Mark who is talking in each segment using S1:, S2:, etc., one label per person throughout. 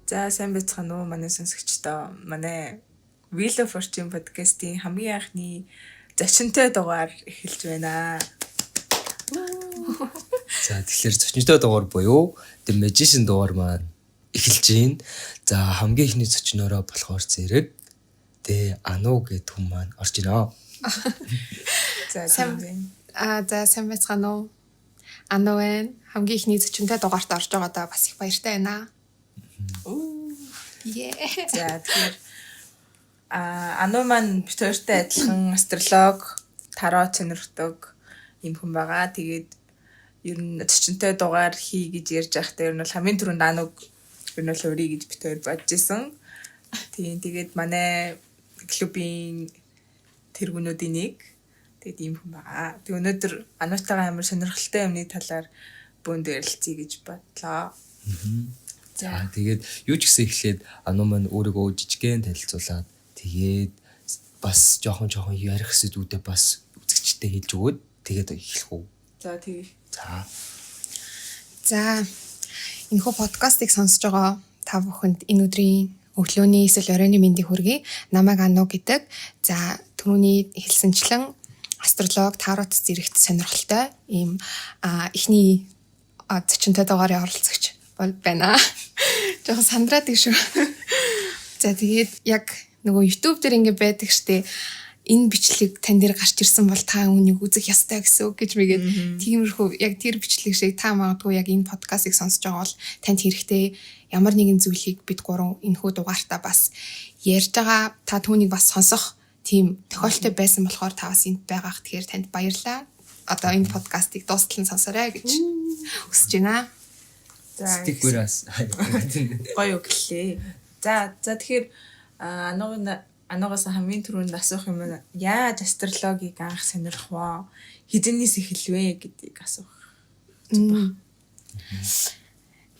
S1: За сайн байцгаана уу манай сонсогчдоо. Манай Wheel of Fortune podcast-ийн хамгийн анхны зочинтой дугаар эхэлж байна.
S2: За тэгэхээр зочинтой дугаар буюу The Magician дугаар маань эхэлж байна. За хамгийн ихний зочноороо болохоор зэрэг The Anu гэдэг хүн маань орж ирээ.
S1: За
S3: сайн байцгаана уу? Anu байна. Хамгийн ихний зочинтой дугаарт орж байгаадаа бас их баяртай байна.
S1: За тэгэхээр Anu маань бид хоёртой адилхан астролог, тарот сонирхдог юм хүн байгаа. Тэгээд ер нь зочинтой дугаар хий гэж ярьж байхдаа ер нь бол хамгийн түрүүнд Ануг ер нь бол өрий гэж бид хоёр бодож исэн. Тийм тэгээд манай клубийн тэргүүнүүдийн нэг тэгээд ийм хүн байгаа. Тэг өнөөдөр Анутайгаа амар сонирхолтой юмны талаар бөөнд ярилцъя гэж бодлоо.
S2: За тэгээд юу ч гэсэн эхлээд Anu маань өөрийгөө жижигхэн танилцуулаад тэгээд бас жоохон ярих сэдвүүдээ бас үзэгчтэй хэлж өгөөд тэгээд эхлэх үү.
S1: За тэгье.
S3: За энэхүү подкастыг сонсож байгаа та бүхэнд энэ өдрийн өглөөний эсвэл оройн мэндийг хүргэе. Намайг Anu гэдэг. За түрүүний хэлсэнчлэн астролог, тарот зэрэгт сонирхолтой ийм ихний зочинтой дугаарын оролцогч бол байна. Жохон сандраад шүү. За тэгээд яг нөгөө YouTube дээр ингэ байдаг штэ энэ бичлэг тань дээр гарч ирсэн бол та үүнийг үзэх ёстой гэсэн үг гэж мэгээд тиймэрхүү яг тэр бичлэг шиг та магадгүй яг энэ подкастыг сонсож байгаа бол танд хэрэгтэй ямар нэгэн зүйлийг бид гурав энэхүү дугаартаа бас ярьж байгаа та түүнийг бас сонсох тийм тохиолдол байсан болохоор та бас энд байгаах тэгэхээр танд баярлалаа. Одоо энэ подкастыг дуустал нь сонсоорой гэж хүсэж байна.
S1: За
S2: Тэгвэрээс
S1: гоё өглөө. За тэгэхээр Анугаас хамгийн түрүүнд асуух юм нь яаж астрологийг анх сонирх вэ? Хэзэнээс эхэлвэ гэдгийг асуух.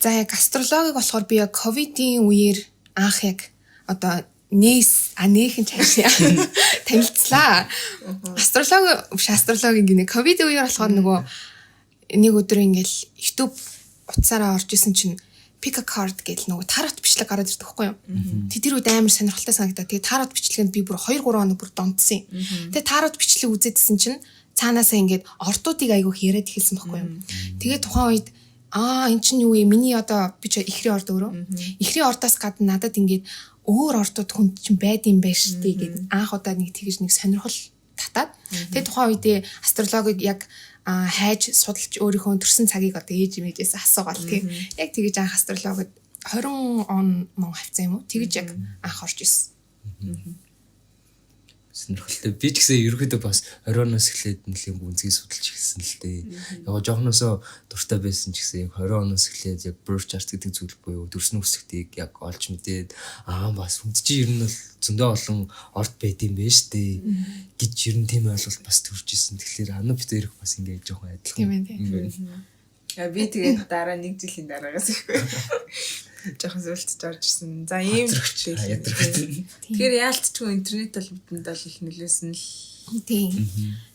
S3: За яг астрологиг болохоор би яг ковидын үеэр анх яг одоо нээхэн цаашаа танилцлаа. Астрологийн гинэ ковид үеэр болохоор нөгөө нэг өдөр ингээл YouTube утсаараа орж исэн чинь pick a card гэл нөгөө тарот бичлэг гараад ирдэг байхгүй юу. Тэр үед амар сонирхолтой санагдаа. Тэгээ тарот бичлэгэнд би бүр 2-3 хоног бүр донтсон юм. Тэгээ тарот бичлэг үзээдсэн чинь цаанаасаа ингээд ортуудыг айгүйх яриад эхэлсэн байхгүй юу. Тэгээ тухайн үед эн чинь юу вэ? Миний одоо би ч ихрийн орд өөрөө. Ихрийн ордоос гадна надад ингээд өөр ордууд хүн чинь байд юм байна шүү дээ гэдэг анх удаа нэг тэгж нэг сонирхол татаад. Тэгээ тухайн үедээ астрологиг яг хайж судалж өөрийнхөө төрсэн цагийг одоо ээж имэжээс асуугаад тийм яг тэгэж анх астрологид 20 он мөн хавцсан юм уу тэгэж яг анх орж ирсэн.
S2: сонирхолтой. Би ч гэсэн ерөөдөө бас оройноос эхлээд нэлийн үнцгийг судалж эхэлсэн л дээ. Яг жоохноосоо дуртай байсан ч гэсэн яг 20 оноос эхлээд яг birth chart гэдэг зүйл буюу төрсөн үсгтийг яг олж мэдээд бас хүнд чи ер нь бол зөндөө олон орд байд юм байна штэ гэж ер нь тийм ойлголт бас төрж исэн. Тэгэхээр Anu бид хоёрыг бас ингээд жоохон адилхан юм байна.
S1: Би тэгээд дараа нэг жилийн дараагаас ихгүй. Жохон зөвлөлтөж орж ирсэн. За ийм
S2: ядрагт.
S1: Тэгэхээр яалтчгүй интернет бол бидэнд бол их нөлөөсөн л
S3: Тийм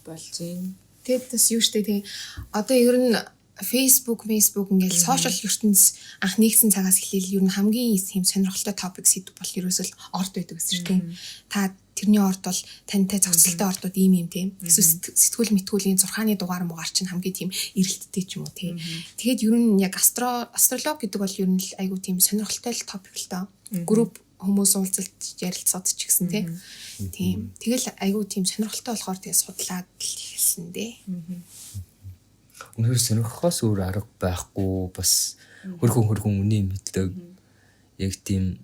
S1: болж байна.
S3: тэгээд бас юу штэ тийм одоо ер нь Facebook ингээл сошиал ертөнц анх нэгдсэн цагаас эхлээл ер нь хамгийн тийм сонирхолтой топик сэдв бол ерөөсөл орд байдаг гэсэн тийм. Та тэрний орд бол тантай зохицолтой ордууд ийм тийм. Сэтгүүл мэтгүүлийн 6-ны дугаар муугаар чинь хамгийн тийм эрэлттэй ч юм уу тийм. Тэгээд ер нь яг астролог гэдэг бол ер нь л айгүй тийм сонирхолтой топик л тоо. Групп хүмүүс уулзалт ярилцаад ч гэсэн тийм. Тэгэл айгүй тийм сонирхолтой болохоор тэгээ судлаад л хэлсэн дээ.
S2: Үнэхээр сонирхохоос өөр арга байхгүй бас хөрхөн үнийн мэддэг яг тийм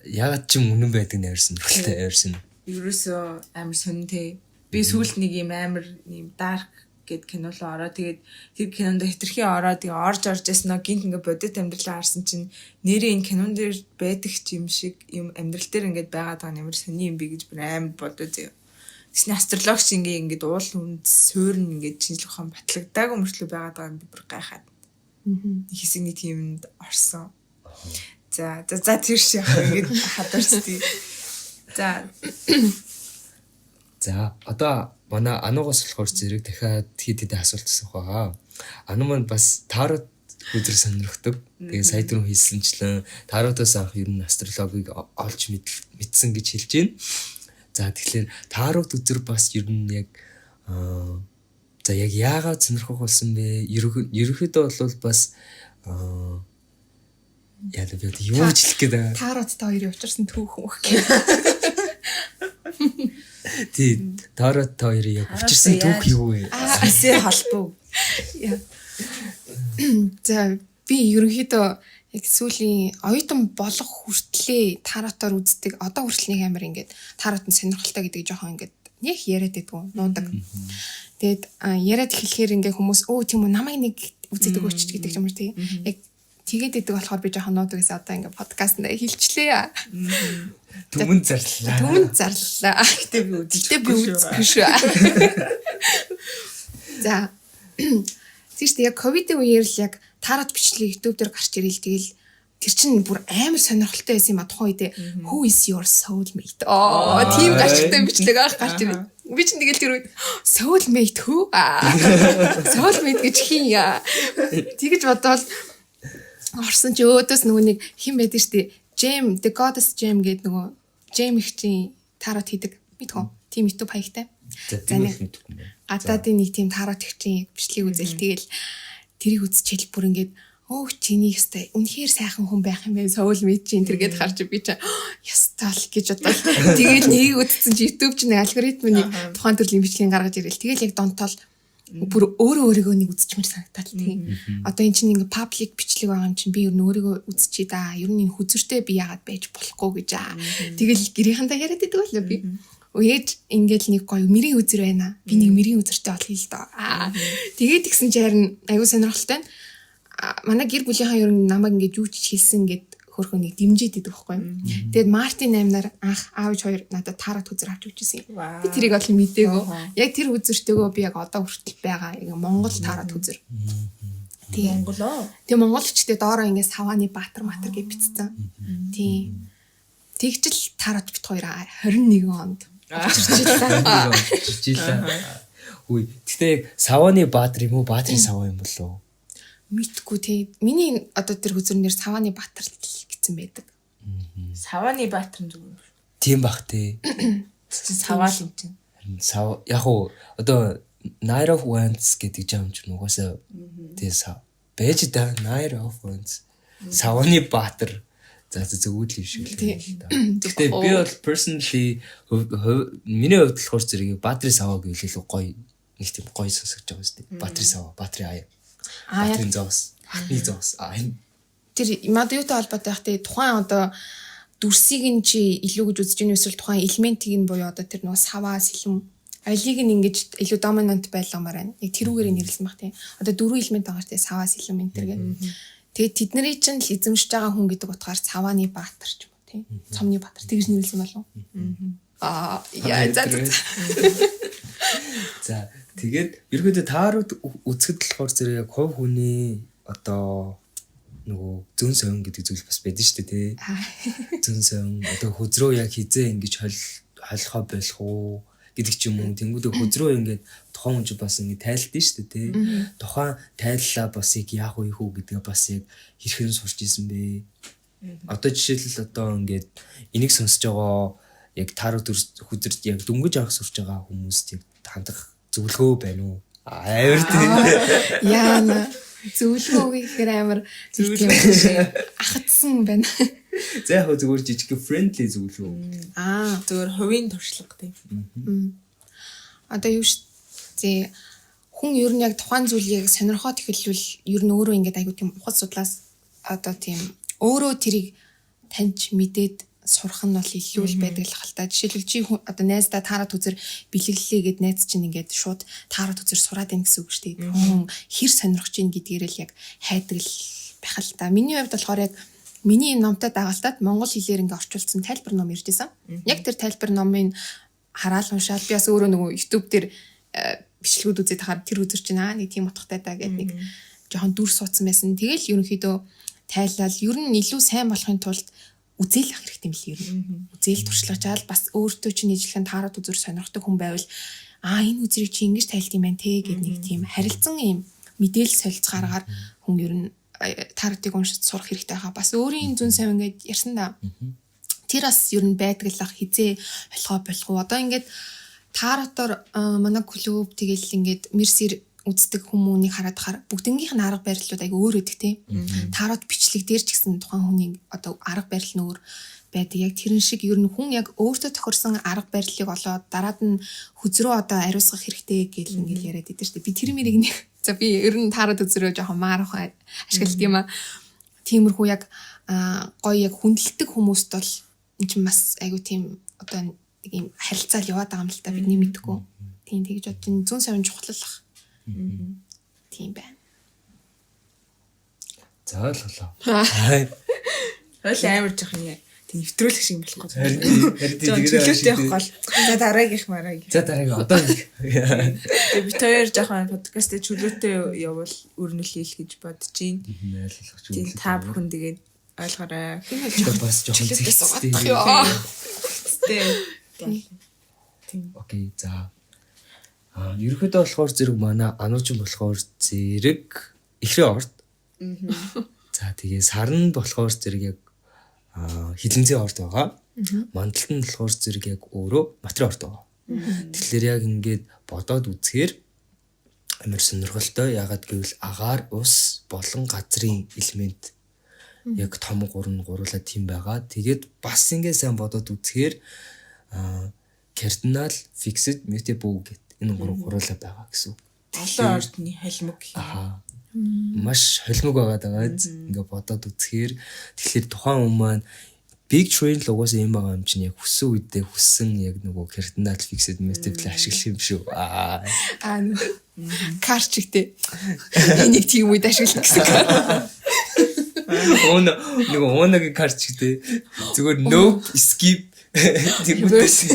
S2: ягаад ч юм үнэн байдаг нээр сонирхолтой ярьсан.
S1: Ерөөсөө амар сонинтэй. Би сүүлд нэг юм амар юм dark гэд кино руу ороо. Тэгээд тэр кинонд хитрхийн ороо тэгээ орж яснаа гинт ингээ бодит амьдралаа харсан чинь нэрээ энэ кинон дээр байдаг ч юм шиг юм амьдрал дээр ингээд байгаад байгаа нэмэр сони юм би гэж бүр амар бодоо зөө. Тэсний астрологч ингээд уул хүнд суурн ингээд шинжлэх ухаан батлагдаагүй мөртлөө байгаад байгаа би бүр гайхаад. Хэсэг нэг тиймд орсон. За тэр шиг ингээд хадаарчдээ.
S2: За одоо манай Анугаас болохоор зэрэг дахиад хэд асуулт асуух байгаа. Anu маань бас тарот өдөр сонирхдаг. Тэгээ сая түрүү хэлсэнчлэн Таротоос анх ер нь астрологийг олж мэдсэн гэж хэлж байна. За тэгэхээр Тарот үзэр бас ер нь яг за яг яагаад сонирхох болсон бэ? Ерөнхийдөө бол бас яа л бэ юу ч хэлэх гээд
S3: Тароттой хоёрын учирсан түүхэн үг гэх.
S2: тий Тарот хоёрын яг учирсан түүх юу вэ?
S1: Асээ холбоо.
S3: За би ерөнхийдөө яг сүүлийн оюутан болох хүртлээ Таротоор үздэг. Одоо хүртэл нэг амар ингээд Таротын сонирхолтой гэдэг жоохон ингээд нэг яриад байдгүй нуудаг. Тэгээд яриад хэлэхээр ингээ хүмүүс өө тийм үү намайг нэг үзээд өгөөч гэдэг юм тий. Яг тэгээд идэг болохоор би жоохон нуудаг гэсэн одоо ингээ подкаст нэ хэлчлээ.
S2: Түмэн зарлаа.
S3: Гэтэ би үзэхгүй шүү. За тийш яг ковидын үеэр л яг Тарот бичлэг YouTube дээр гарч ирэл тэгэл тэр чинь бүр амар сонирхолтой байсан юм а тухайн үедээ who is your soulmate тийм гарчтай бичлэг гарч ирээ. Би чинь тэгэл тэр үед soulmate хөө soulmate гэж хин яа тэгэж бодоод орсон чи өөдөөс нөгөө нэг хин байдаг штэ Jam the Goddess Jam гэдэг нөгөө Jam их чинь Тарот хийдэг мэдхүү тийм YouTube хаягтай. За нэг гадаадын нэг тийм Тарот их чинь бичлэг үзэл тэгэл тэрийг үзчихэл бүр ингээд чиний ястай үнэхээр сайхан хүн байх юм байна. Soulmate чинь тэргээд харж би чинь ястаа л гэж бодоод тэгээд нэг үзсэн чи YouTube чинь алгоритмыг тухайн төрлийн бичлэгийг гаргаж ирэл. Тэгээд яг донтол бүр өөрийгөө нэг үзчихмээр санагдал тийм. Одоо эн чинь ингээ public бичлэг байгаа юм чинь би ер нь өөрийгөө үзчихье да. Ер нь энэ хүзэртэй би яагаад байж болохгүй гэж тэгэл гэрийнхандаа яриад идэг болоо би. Ээж ингээл нэг гоё мэрийн үзэр байна. Би нэг мэрийн үзэртэй олъё л доо. Тэгээд тэгсэн чи харин аюу сонирхолтой. Манай гэр бүлийнхаа ер нь намайг ингээд юу ч хэлсэн гэд хөрхөө нэг дэмжиж идэг байхгүй юу. Тэгээд Мартин аймнаар анх аавч хоёр надад Тарот үзэр авч өгчээсэн. Би тэрийг бол мдээгүй. Яг тэр үзэртэйгөө би яг одоо хүртэл байгаа. Яг Монгол Тарот үзэр. Тийм Монголоо. Тэгээ монголчтэй доороо ингээд Савааны Баатар матар гэж бичсэн. Тийм. Тэгжэл Тарот бит хоёр 21 онд
S2: Жилээ. Үгүй. Гэтэ Савааны Баатар юм уу? Баатрын Сава юм болов?
S3: Мэдгүй тий. Миний одоо тэр хүзэрнээр Савааны Баатар гэсэн байдаг.
S1: Савааны Баатар зүгээр.
S2: Тийм бах тий.
S1: Саваал юм чинь.
S2: Сав яг уу одоо Night of Wands гэдэг жам ч нугасаа тий сав. Бэж да Night of Wands. Савааны Баатар за зөвүүл юм шиг л байна. Гэтэ би бол personally миний хувьд болохоор зэрэг Баатрын Сава гэвэл гоё нэг тийм гоё сонсож байгаа шүү дээ. Баатрын Сава, Баатрын аяа. Баатрын зоос, хатны зоос.
S3: Тэр модётой холбоотой байх тий тухайн одоо дүрсийг нь чи илүү гэж үзэж байна эсвэл тухайн элементийг нь буюу одоо тэр нөгөө саваа сэлэм алийг нь ингэж илүү доминант байлгамаар байна. Яг тэрүүгээр нэрлсэн баг тий. Одоо дөрвөн элемент байгаа шүү дээ. Саваа сэлэм энэ төр гэх. Тэгээд тэдний чинь л эзэмшиж байгаа хүн гэдэг утгаар Савааны Баатар ч юм уу тий. Цомны Баатар тэгж нэрлсэн болов. Яа
S2: за тэгээд ерөөдөө Тарот үзэхэд болохоор зэрэг яг хувь хүний одоо нөгөө зүүн совин гэдэг зүйл бас байдаг шүү дээ тий. Зүүн совин одоо хөзрөө яг хизээ ингэж холихоо болох уу гэдэг ч юм уу. Тэнгүүдээ хөзрөө ингээд тухайн хүн бас ингэ тайлдсан шүү дээ тий. Тухайн тайллаа бас яг яах вэ хүү гэдгээ бас яг хэрхэн сурч исэн бэ. Одоо жишээлбэл одоо ингээд энийг сонсож байгаа яг Тарот хүзэрт яг дөнгөж авах сурч байгаа хүмүүст яг хандах зөвлөгөө байна уу? Амар тий.
S3: Яана зөвлөгөө гэхээр амар тийм ахацсан байна.
S2: За яг зүгээр жижиг friendly зөвлөгөө.
S1: Зүгээр хувийн туршлага тийм.
S3: Одоо юу штэ хүн ер нь яг тухайн зүйлийг сонирхоод эхэлвэл ер нь өөрөө ингээд аягүй тийм ухад судлаас одоо тийм өөрөө тэрийг таньж мэдээд сурах нь бол илүү л байдаг л хальтаа. Жишээлбэл чи одоо найздаа Тарот үзэр бэлэглэлээ гэд найз чинь ингээд шууд Тарот үзэр сураад ийн гэсэн үг шүү дээ. Хүн хэр сонирхож ийн гэдгээр л яг хайдаг л байх л та. Миний хувьд болохоор яг миний номтой дагалдаад монгол хэлээр ингээд орчуулсан тайлбар ном иржсэн. Яг тэр тайлбар номыг хараал уншаал би бас өөрөө нөгөө YouTube дээр бичлэгүүд үзээд хахад тэр үзэр чинь нэг тийм утгатай даа гэдэг нэг жоохон дүр суудсан байсан. Тэгэл ерөнхийдөө тайлал ер нь илүү сайн болохын тулд үзэл ах хэрэгтэй юм л ер нь. Үзэл туршлагачаал бас өөртөө чинь нийлхэн Тарот үзэр сонирхдаг хүн байвал энэ үзрийг чи ингэж тайлт юм байна те гэдэг нэг тийм харилцан юм мэдээлэл солилцох аргаар хүн ер нь таратыг уншиж сурах хэрэгтэй байгаа. Бас өөрийн зүүн сав ингээд ярьсан да. Тэр бас ер нь байдаг л ах хизээ болохоо. Одоо ингээд таратор манай клуб тэгэл ингээд мерсэр үздэг хүмүүнийг хараад бүгднгийнх нь арга барилууд айгүй өөр өдөг те. Тарот бичлэг дээр ч гэсэн тухайн хүний одоо арга барил нь өөр байдаг. Яг тэрэн шиг ер нь хүн яг өөртөө тохирсон арга барилыг олоод дараад нь хүзрөө одоо ариусгах хэрэгтэй гэл ингээл яриад идэв штэ. Би тэр мэрийг нэг за би ер нь тарот үзрөө жоохон маарах ашигладаг юм а. Тиймэрхүү яг гоё яг хүндэлдэг хүмүүст бол энэ ч бас айгүй тийм одоо нэг юм харилцаал яваад байгаа юм л та бидний мэдгүй. Тийм тэгж одоо зүүн савын чухлах. Тийм байна.
S2: За ойлголоо.
S1: Хойл амар жоох юм. Тийм нэвтрүүлэх шиг болох гоо.
S2: Харин
S1: төлөвтэй явах гол. За дараагийнх мараагийн.
S2: За дараагийн одоо
S1: Тэгээ би таяр жоохон подкастыг чөлөөтэй явуул өрнөлөөл гэж бодож байна.
S2: ойлгох
S1: Тийм та бүхэн тэгээд ойлгоорой.
S2: бас жоохон зэгцтэй.
S1: Тийм.
S2: Окей, за. Ерөнхийдөө болохоор зэрэг манай ануучин болохоор зэрэг ихрийн орд. За тэгээ сарн болохоор зэрэг яг хилэнцээ орд байгаа. Мандалт нь болохоор зэрэг яг өөрөө материал орд байгаа. Тэгэхээр яг ингээд бодоод үзэхээр амар сонирхолтой. Ягаад гэвэл агаар, ус болон газрын элемент яг том гурлаа тийм байгаа. Тэгээд бас ингээд сайн бодоод үзэхээр кардинал, фиксд, мютабл гэдэг энэ гурлаа байгаа гэсэн.
S1: Олон ордны холимог гэх юм.
S2: Маш холимог байгаа ингээ бодоод үзэхээр тэгэхээр тухайн хүн маань big train л угаасаа юм байгаа юм чинь яг хүссэн үедээ хүссэн яг нөгөө кардинал фиксд мютабл ашиглах юм шүү.
S3: Карчигтэй. Энийг тийм үед ашиглах гэсэн.
S2: Нөгөө ооногийн карчигтэй зүгээр no skip тэгмээс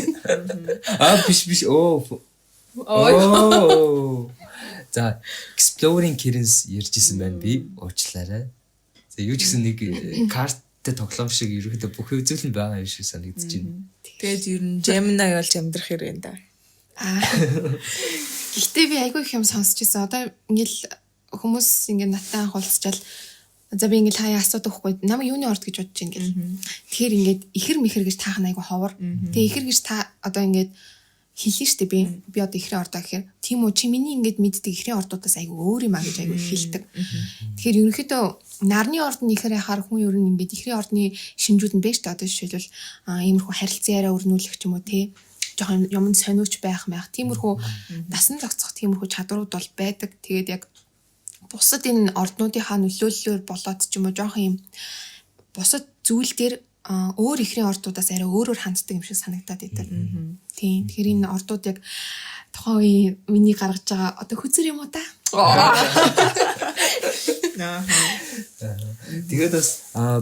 S2: биш за exploring currents ярьжсэн байна би уучлаарай. За юу ч гэсэн нэг карттай тоглоом шиг ерөөхдөө бүх үзүүл нь байгаа юм шиг санагдаж байна.
S1: Тэгээд ер нь Gemini болж амьдрах юм да.
S3: Гэхдээ би айгүй их юм сонсч байсан. Одоо ингээл хүмүүс ингээд натаа хулцчаал за би ингээл хаяа асуудаг хгүй намайг юуны орд гэж бодож ингээл. Тэгэхээр ингээд ихэр мэхэр гэж таах нь айгүй ховор. Тэгээ ихэр гэж та одоо ингээд хэлнэ штэ би одоо ихрийн ордоо гэхээр тийм үү чи миний ингээд мэддэг ихрийн ордуудаас айгүй өөр юм а гэж айгүй хэлдэг. Тэгэхээр ерөнхийдөө нарны ордны ихэр яхаар хүн ер нь ингээд ихрийн ордны шинжүүд нь бэ штэ одоо жишээлбэл иймэрхүү харилцан яриа өрнүүлэх ч юм уу те жоохон юмд сониуч байх тиймэрхүү дасан зохицох тиймэрхүү чадварууд бол байдаг. Тэгээд яг бусад энэ орднуудынхаа нөлөөллөөр болоод ч юм уу жоохон юм бусад зүйл дээр өөр ихрийн ордуудаас арай өөрөөр ханддаг юм шиг санагдаад байдаг. Тийм. Тэгэхээр энэ ордууд яг тухайн үеийн миний гаргаж байгаа одоо хүзэр юм уу та?
S2: Тэгээд бас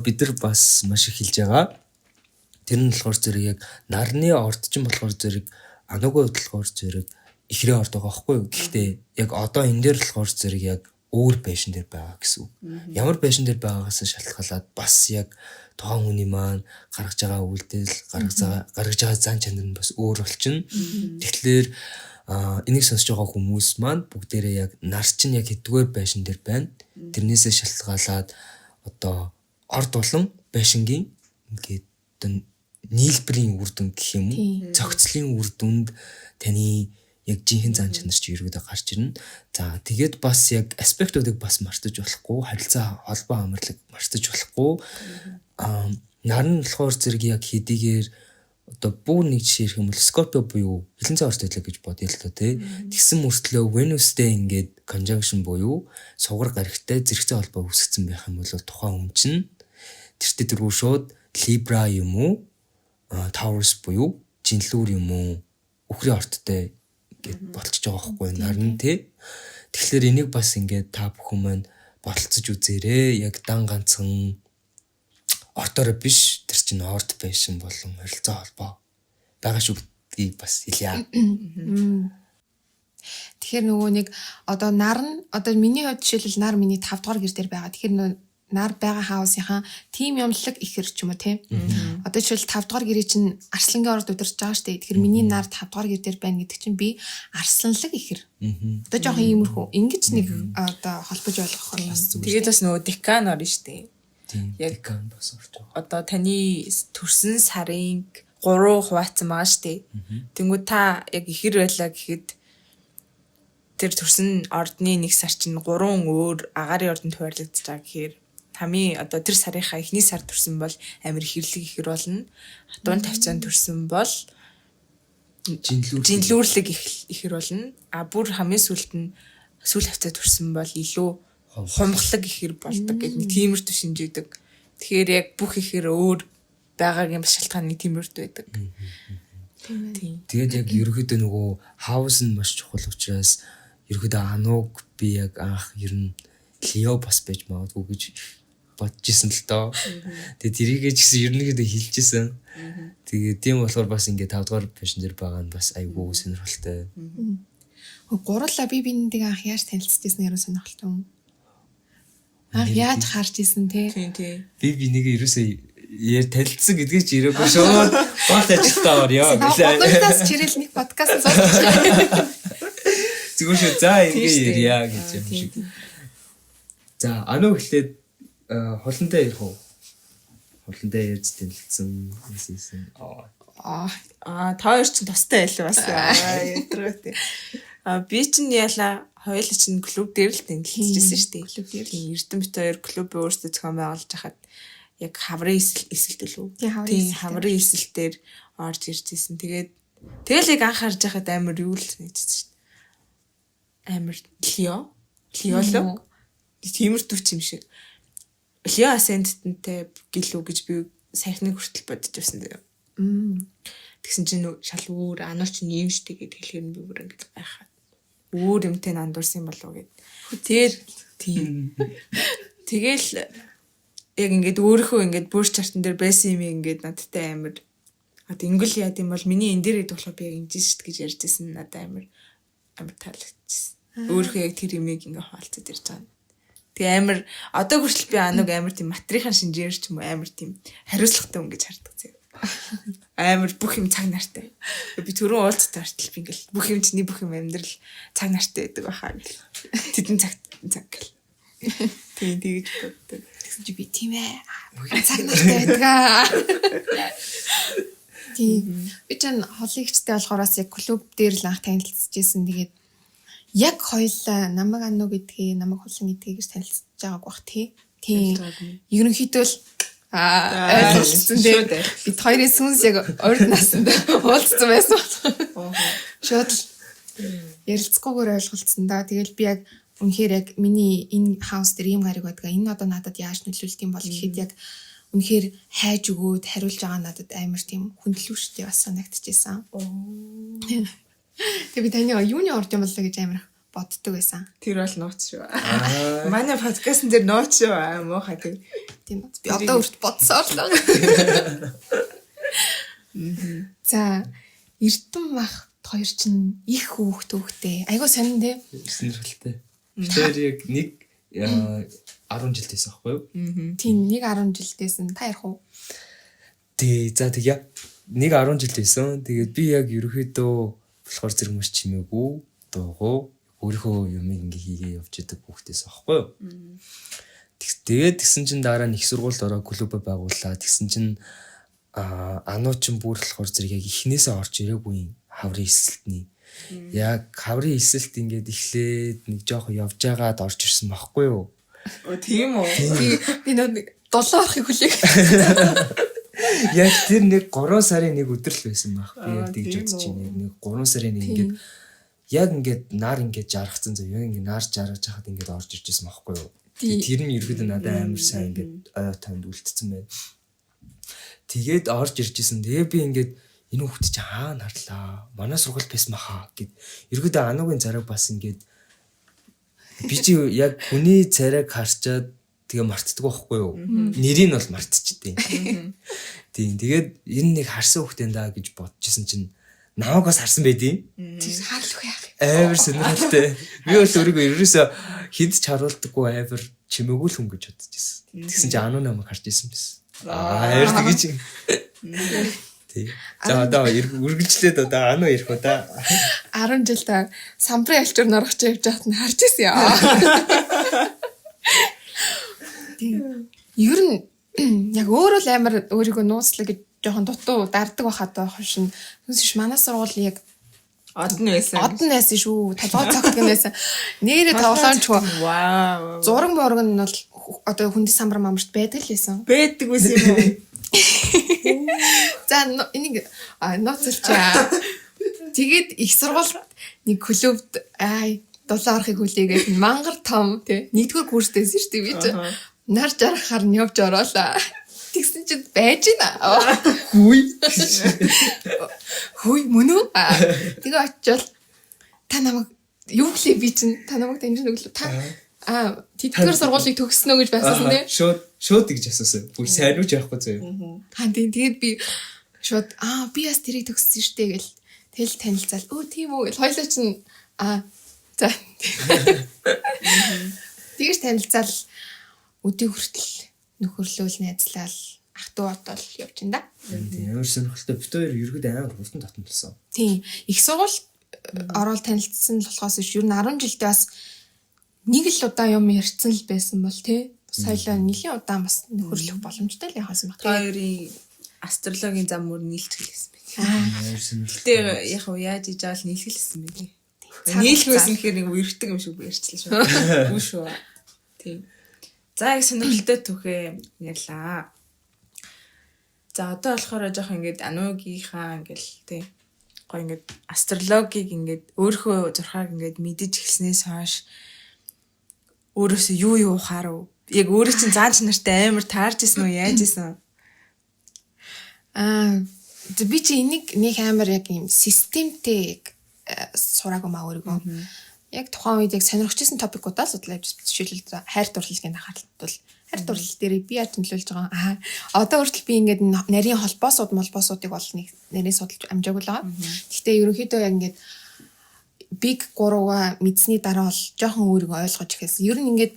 S2: бид нар бас маш их хэлж байгаа. Тэр нь болохоор зэрэг яг нарны орд ч юм болохоор зэрэг ануугүй болохоор зэрэг ихрийн орд байгаа байхгүй юу? Гэхдээ яг одоо энэ дээр болохоор зэрэг яг өөр байшин дээр байгаа гэсэн үг. Ямар байшин дээр байгаагаас шалтгаалаад бас яг тухайн хүний маань гаргаж байгаа үйлдэл, гаргаж байгаа зан чанар нь бас өөр болчихно. Тэгэхээр энийг сонсож байгаа хүмүүс маань бүгдээрээ яг нар чинь яг хэдгээр байшин дээр байна. Тэрнээсээ шалтгаалаад одоо орд болон байшингийн ингээд нийлбэрийн үр дүн гэх юм уу? Цогцлын үр дүнд таны яг жинхэнэ зан чанар чи ерөөдөө гарч ирнэ. За тэгээд бас яг аспектуудыг бас мартаж болохгүй, харилцаа холбоо амарлаг мартаж болохгүй. Нар нь болохоор зэрэг яг хэдийгээр одоо бүр нэг жишээ ирэх юм бол Scorpio буюу хилэнцэн орд байлаа гэж бодъё л доо тий. Тэгсэн мөртлөө Venus-тэй ингээд conjunction буюу сугар гаригтай зэрэгцээ холбоо үүсгэсэн байх юм бол тухайн хүн чинь тэртээ дөрвөө шууд Libra юм уу? Taurus буюу жинлүүр юм уу? Үхрийн орттой ингээд болчихж байгаа байхгүй нарны тий. Тэгэхээр энийг бас ингээд та бүхэн маань болцож үзээрэй. Яг дан ганцхан ордоор биш тэр чинь орд байшин болон харилцаа холбоо байгаа шүү гэдгийг бас хэлье.
S3: Тэгэхээр нөгөө нэг одоо нар нь одоо миний хувьд жишээлбэл нар миний 5 дугаар гэр дээр байгаа. Тэгэхээр нар байгаа хаусынхаа тим юмлаг ихэр ч юм уу тийм. Одоо жишээл 5 дугаар гэрээ чинь Арслангийн орд удирж байгаа шүү дээ. Тэгэхээр миний нар 5 дугаар гэр дээр байна гэдэг чинь би арсланлаг ихэр. Одоо жоохон иймэрхүү. Ингиж нэг одоо холбож ойлгох бас зүгээр.
S1: Тэгээд бас нөгөө декан орно шүү дээ.
S2: Яг декан бас орж байгаа.
S1: Одоо таны төрсөн сарын 3 хуваацсан байгаа шүү дээ. Тэнгүү та яг ихэр байлаа гэхэд тэр төрсөн ордны нэг сар чинь 3 өөр агаарын ордонд хуваарлагдаж байгаа гэхээр тамийн одоо тэр сарынхаа эхний сар төрсөн бол амир хэрлэг ихэр болно. Дунд тавцаанд төрсөн бол жинлүүрлэг ихэр болно. А бүр хамгийн сүүлд нь сүүл хавцаа төрсөн бол илүү хумхлаг ихэр болдог гэдэг нэг тиймэрхүү шинжээдэг. Тэгэхээр яг бүх ихэр өөр байгаагийн бас шалтгааны тиймэрхүү байдаг.
S2: Тэгээд яг ерөөхдөө нөгөө хаус нь маш чухал учраас ерөөхдөө анууг би яг анх ер нь Лео бас байж магадгүй гэж бодож исэн л доо. Тэгээд тэрийгээ ч гэсэн ерөнхийдөө хэлжсэн. Тэгээд тийм болохоор бас ингээд 5 дугаар пэшн дээр байгаа нь бас айгүй сонирхолтой.
S3: Гурлаа би бинтийг анх яаж танилцчихсан яруу сонирхолтой юм. Анх яаж харж исэн те.
S1: Тийм.
S2: Би нэг ерөөсөө танилцсан гэдгээ чи ирээгүй шууд бат ажилтаа орё.
S3: Подкаст чирэл нэг подкаст сонсож.
S2: Зүгээр шүү. За ингэ ярья гэж юм шиг. За ануу эхлээд холондоо ярих уу? Холондоо ярьж танилцсан юмсэн.
S1: Та хоёр ч тостой байлаа бас. Ядраатай. Би чинь яла хоёул чинь клуб дээр л танилцчихсан шүү дээ. Клуб дээр Эрдэнэт хоёр клубын өөрсдөө зохион байгуулж хахад яг хаврын эсэлтэл үү? Тийм хаврын эсэлтээр орж иржсэн. Тэгэл яг анх харж байхад амар юу л нэгжсэн шүү дээ. Амар Леолог тиймэрхүү юм шиг. Лео асценденттэй гэлүү гэж би саяхны хүртэл бодож байсан заяа. Тэгсэн чинь шал өөр ануур чинь юм штэ гэд хэлэхээр би бүр ингэж байхад өөр юмтэй нандуурсан болов гэд. Тэгэл яг ингээд өөрийнхөө ингээд бүр чартан дээр байсан юм ингээд надтай амар ингл яа гэм бол миний энэ дээр идэх болохоор би яг ингэж штэ гэж ярьжсэн надад амар таалагдчихсэн. Өөрийнхөө яг тэр имийг ингээд хаалцаад ирж байгаа. Тэгээ амар одоо хүртэл би ануг амар тийм материалын шинжээр ч юм уу амар тийм хариуцлагатай хүн гэж хардаг зэ. Амар бүх юм цаг нартай. Би түрүүн уулзтаа хүртэл би ингээл бүх юм чиний бүх юм амьдрал цаг нартай байдаг байхаа гэл. Тэдэн цаг гэл. Тийм тэгж боддог.
S3: Тэгсэн чи би тийм ээ. Цаг нартай байдгаа. Тийм. Би ч холигчтэй болохоороос яг клуб дээр л анх танилцчихсэн. Тэгээд яг хоёлаа намайг ануу гэдгийг намайг хулан гэдгийг танилцж байгааг бах тий. Тийм. Ерөнхийдөө л ойлголцсон дээ. Бид хоёрын сүнс яг урд насанд уулзсан байсан бол. Шууд ярилцгүйгээр ойлголцсон да. Тэгэл би яг үнэхээр яг миний энэ хаус дээр ийм гариг байдгаа. Энэ одоо надад яаж нөлөөлт юм бол гэхэд яг үнэхээр хайж өгөөд хариулж байгаа надад амар тийм хүндлүүштэй бас санагдчихсан. Тэгээ би таны юуны орд юм болоо гэж амар боддог байсан.
S1: Тэр бол нууц шүү. Манай подкастн дээр нууц шүү. Муухай тийм.
S3: Тийм би одоо үрт бодсоор л. За Эрдэнэ мах хоёр чинь их хөөхтэй. Айгуу сонин тий.
S2: Сонирхолтой. Тэр яг нэг 10 жилдээс аахгүй юу?
S3: Тийм нэг 10 жилдээс нь та ярих уу?
S2: За яг нэг 10 жил байсан. Тэгээд би яг ерөөхдөө болохоор зэрэг маш чимээгүй, дуугүй, өөрийнхөө юмыг ингээ хийгээ явж идэг хүүхдээс аахгүй юу? Тэгээд тэгсэн чинь дараа нь их сургуульд ороо клуб байгууллаа. Тэгсэн чинь ануу чин бүр болохоор зэрэг яг эхнээсээ орж ирээгүй хаврын эсэлтний. Яг хаврын эсэлт ингээд эхлээд нэг жоох явж байгаад орж ирсэн байхгүй юу?
S1: Тийм үү?
S3: Би нэг 7 орохыг хүлээх.
S2: Яг тэр нэг 3 сарын нэг өдөр л байсан байх. Би яг тэгж бодож байна. Нэг 3 сарын нэг ингээд яг ингээд нар ингээд жаргацсан зав. Яг ингээд нар жаргаж хахад ингээд орж иржсэн байхгүй юу? Тэр нь ерөөдөө надад амар сайн ингээд ой танд үлдсэн байна. Тэгээд орж иржсэн. Тэгээ би ингээд энэ хүүхд чи хаана харлаа? Манай сургууль байсан баха гэд. Ерөөдөө ануугийн царайг бас ингээд би чи яг хүний царайг харчаад тэгээ мартдаг байхгүй юу? Нэрийг нь бол мартчихдیں۔ Тийм. Тэгээд энэ нэг харсан хүүхдэн даа гэж бодчихсон чинь намайг бас харсан байдیں۔
S3: тийм хаалх яах.
S2: Амар сонирхолтой. Би бол өөрийгөө ерөөсөө хинт ч харуулдаггүй амар чимээгүй л хүн гэж бодож байсан. Тэгсэн чинь Ану намайг харж исэн байсан. Амар тэгэж. Тий. За одоо үргэлжлээд одоо Ану ярих уу да.
S3: 10 жилдээ самбарын альчуур норгож явж байхад нь харж ирсэн яа. Тийм. Ер нь яг өөрөө л амар өөрийгөө нууцлаа гэж жоохон дутуу дарддаг байхад хошин. Түншиш манай сургууль яг
S1: Одн байсан
S3: шүү. Толгой цогт гэнэсэн. Нэрээ тоглоомчгүй.
S1: Вау.
S3: Зураг морог нь бол одоо хүнд самбар мамарт байдаг л байсан.
S1: Бэдэг үс юм уу?
S3: За энийг нууцлчаа. Тэгээд их сургуульд нэг клубд дулаан орохыг хүлээгээд мангар том тий нэгдүгээр курстэйсэн шүү дээ би чи. Нар жарахаар нь явж ороолаа. Тэгсэн чинь байж гинэ. Хүй мөн үү? Тэгээ очивол та намайг юу гэлээ би чинь та намайг дэмжин өглөө та тэтгэр сургуулийг төгснө гэж байсан тий.
S2: Шууд гэж асуусан. Бүр сайн уу яахгүй зөө.
S3: Тэгээд би шууд би бас тэрийг төгссөн штэ гэл тэл танилцал. Тийм үү гэл хоёлоо чинь за. Тэгэж танилцал өдөө хүртэл нөхөрлөөл найзлал ах トゥ одол явж ин да.
S2: Тийм амар сонирхолтой. Бид хоёр ерөөд амар хурдан татамтлсан.
S3: Тийм. Их сургууль ороод танилцсан л болохоос ш ер нь 10 жилдээ бас нэг л удаа юм ярьсан л байсан бол тий. Соёлоо нэлийн удаан бас нөхөрлөх боломжтой л яхасан баг.
S1: Хоёрын астрологийн зам мөр нийлчихлээсэн байх.
S2: Амар сонирхолтой.
S1: Гэтэ яг уу яаж иж авал нийлхэлсэн бэ тий. Нийлхвэсэн гэхээр нэг үерхдэг юм шиг ярьчлаа шүү. Үгүй шүү. Тийм. За их сонирхолтой түүхээ ярьлаа. За одоо болохоор жоох ингээд Анугийнхаа ингээл тий гоо ингээд астрологийг ингээд өөрийнхөө зурхааг ингээд мэдэж эхэлснээс хойш өөрөөсөө юу ухаарав? Яг өөрөө чинь зааж нартай амар таарч исэн үү яаж исэн?
S3: Би чи энийг нэг амар яг юм системтэй сураагүй маа өөрийгөө. Яг тухайн үед яг сонирхчихсан топикуудаа судлаа явж жишээлбэл хайр дурлалын анхаарал бол хайр дурлал дээр би яаж нөлөөлж байгаа. Одоо хүртэл би ингээд нарийн холбоосуудыг бол нэг нарийн судалж амжаагүй л байгаа. Гэхдээ ерөнхийдөө яг ингээд big 3-аа мэдсний дараа бол жоохон өөрийгөө ойлгож эхэлсэн. Ер нь ингээд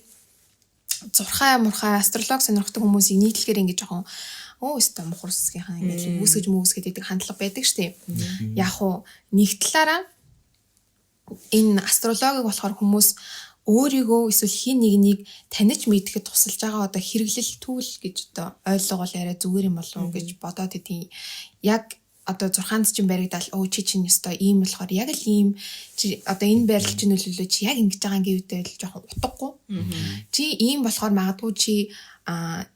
S3: зурхаа мурхаа астролог сонирхдаг хүмүүсийг нийтлэхээр ингээд жоохон өстө мухарсгийнхаа ингээд үүсгэж гэдэг хандлага байдаг штеп. Яг уу нэг талаараа энэ астрологиг болохоор хүмүүс өөрийгөө эсвэл хин нэгнийг таних мэдхэд тусалж байгаа одоо хэрэглэл түүл гэж одоо ойлгол яриа зүгээр юм болов уу гэж бодоод идэв. Яг одоо 6-нд чинь баригдал чи чинь ёстой ийм болохоор яг л ийм чи одоо энэ байрлал чинь нөлөөлөө чи яг ингэж байгаа юм гэвдээ л жоохон утгагүй. Чи ийм болохоор магадгүй чи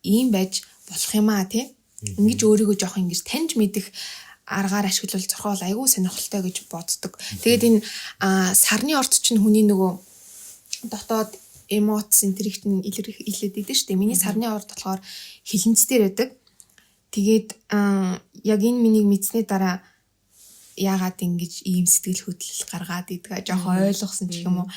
S3: ийм байж болох юм тий. Ингэж өөрийгөө жоохон ингэж таньж мэдэх аргаар ашиглавал зурхаа бол айгүй сонирхолтой гэж боддог. Тэгээд энэ сарны орд чинь хүний нөгөө дотоод эмоц энтригт нь илээд идэв шүү дээ. Миний сарны орд болохоор хилэнц дээр байдаг. Тэгээд яг энэ миний мэдсний дараа яагаад ингэж ийм сэтгэл хөдлөл гаргаад идгээ жоохон ойлгосон ч юм уу.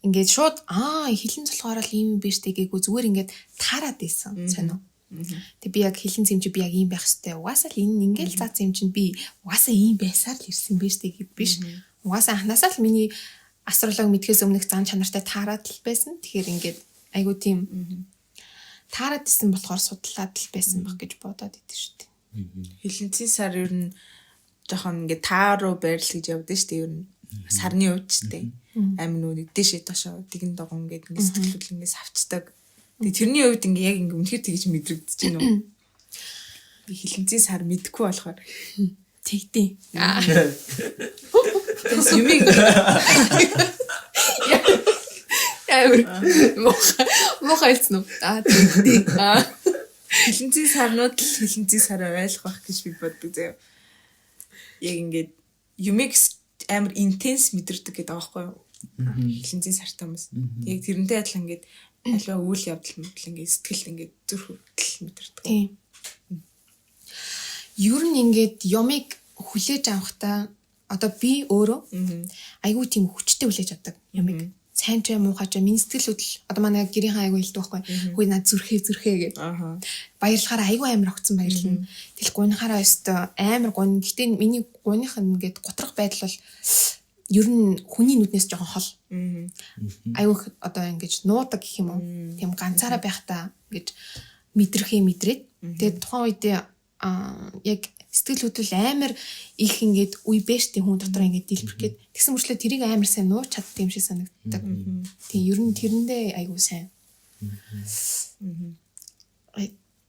S3: Ингээд шууд хилэнц болохоор л ийм биш тэгээгүй зүгээр ингээд таарад ийсэн сонио. Тэг би яг хилэн зэмч би яг ийм байх хэвээр угаасаа л энэ ингээл заа зэмч би угаасаа ийм байсаар л ирсэн байж тэгээд биш. Угаасаа анханасаа л миний астролог мэдхээс өмнөх зан чанартай таарад л байсан. Тэгэхээр ингээд айгуу тийм таарад исэн болохоор судлаад л байсан баг гэж бодоод идэв шүү дээ.
S1: Хилэнцгийн сар ер нь жоохон ингээд таа руу байрлал гэж явдсан шүү дээ ер нь. Сарны үед ч дээ. Амин нүг дэшээ дошоо тэгэн догон ингээд ингээд сэтгэлүүл ингээд савчдаг. Тэгээ тэрний үед ингээ яг ингээ үнэхээр тэгж мэдрэгдэж байна уу? Би хилэнцгийн сар мэдхгүй болохоор
S3: тэгтээ.
S1: Тэс юмиг
S3: мохайлцсан уу? Тэгтээ.
S1: Хилэнцгийн сарнууд л хилэнцгийн сараа ойлгох байх гэж би боддог заяа. Яг ингээд юмиг амар интенс мэдэрдэг гэдэг аахгүй юу? Хилэнцгийн сартай хүмүүс. Яг тэрнтэй адилхан ингээд альва үйл явдал мэтэл ингээд сэтгэл ингээд зүрх хөдөл мэдэрдэг.
S3: Тийм. Ер нь ингээд юмыг хүлээж авахтаа одоо би өөрөө айгүй тийм хүчтэй хүлээж авдаг юмыг. сайн ч муухай ч миний сэтгэл хөдлөл одоо манай гэрийн айгу хэлдэг байхгүй. Хөөе над зүрхээ гэдэг. Баярлахаараа айгу амар огцсон баярлна. Тэгэл гунихаараа өстө амар гун. Гэтэ миний гуних ингээд готрох байдал бол ер нь хүний нүднээс жоохон хол. Айгу одоо ингэж нуудаг гэх юм уу. Тийм ганцаараа байхдаа ингэж мэдрээд. Тэгээд тухайн үед яг сэтгэл хөдлөл амар их ингээд үе бэш тийм хүн дотор ингээд дэлбэрх гээд тэгсэн мөрчлөө тэрийг амар сайн нууч чаддаг юм шиг санагддаг. Тийм ер нь тэрэндээ айгуу сайн.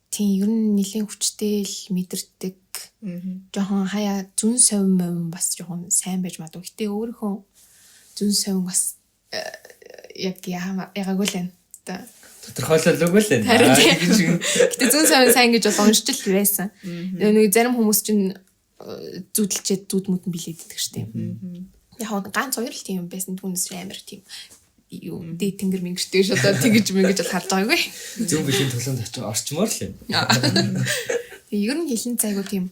S3: Тийм ер нь нэлийн хүчтэй л мэдэрдэг. Жохон хаяа зүн совин бас жохон сайн байж магадгүй. Гэтэ өөрийнхөө зүн совин бас яг ягаагүй л байна.
S2: Тодорхойлоогүй л байна.
S3: Гэтэ зүн совин сайн гэж бол уншиж л байсан. Нэг зарим хүмүүс чинь зүудэлчээд зүуд мүдэн билээддэг штеп. Яг ганц хоёр л тийм байсан түүнээс амар тийм юу дээд тэнгэр мэнгэртэй ш одоо тэгэж мэнгэж бол харж байгаагүй.
S2: Зөв билийн төлөнд очиж орчмоор л юм.
S3: Ер нь хэлэн цайгуу тийм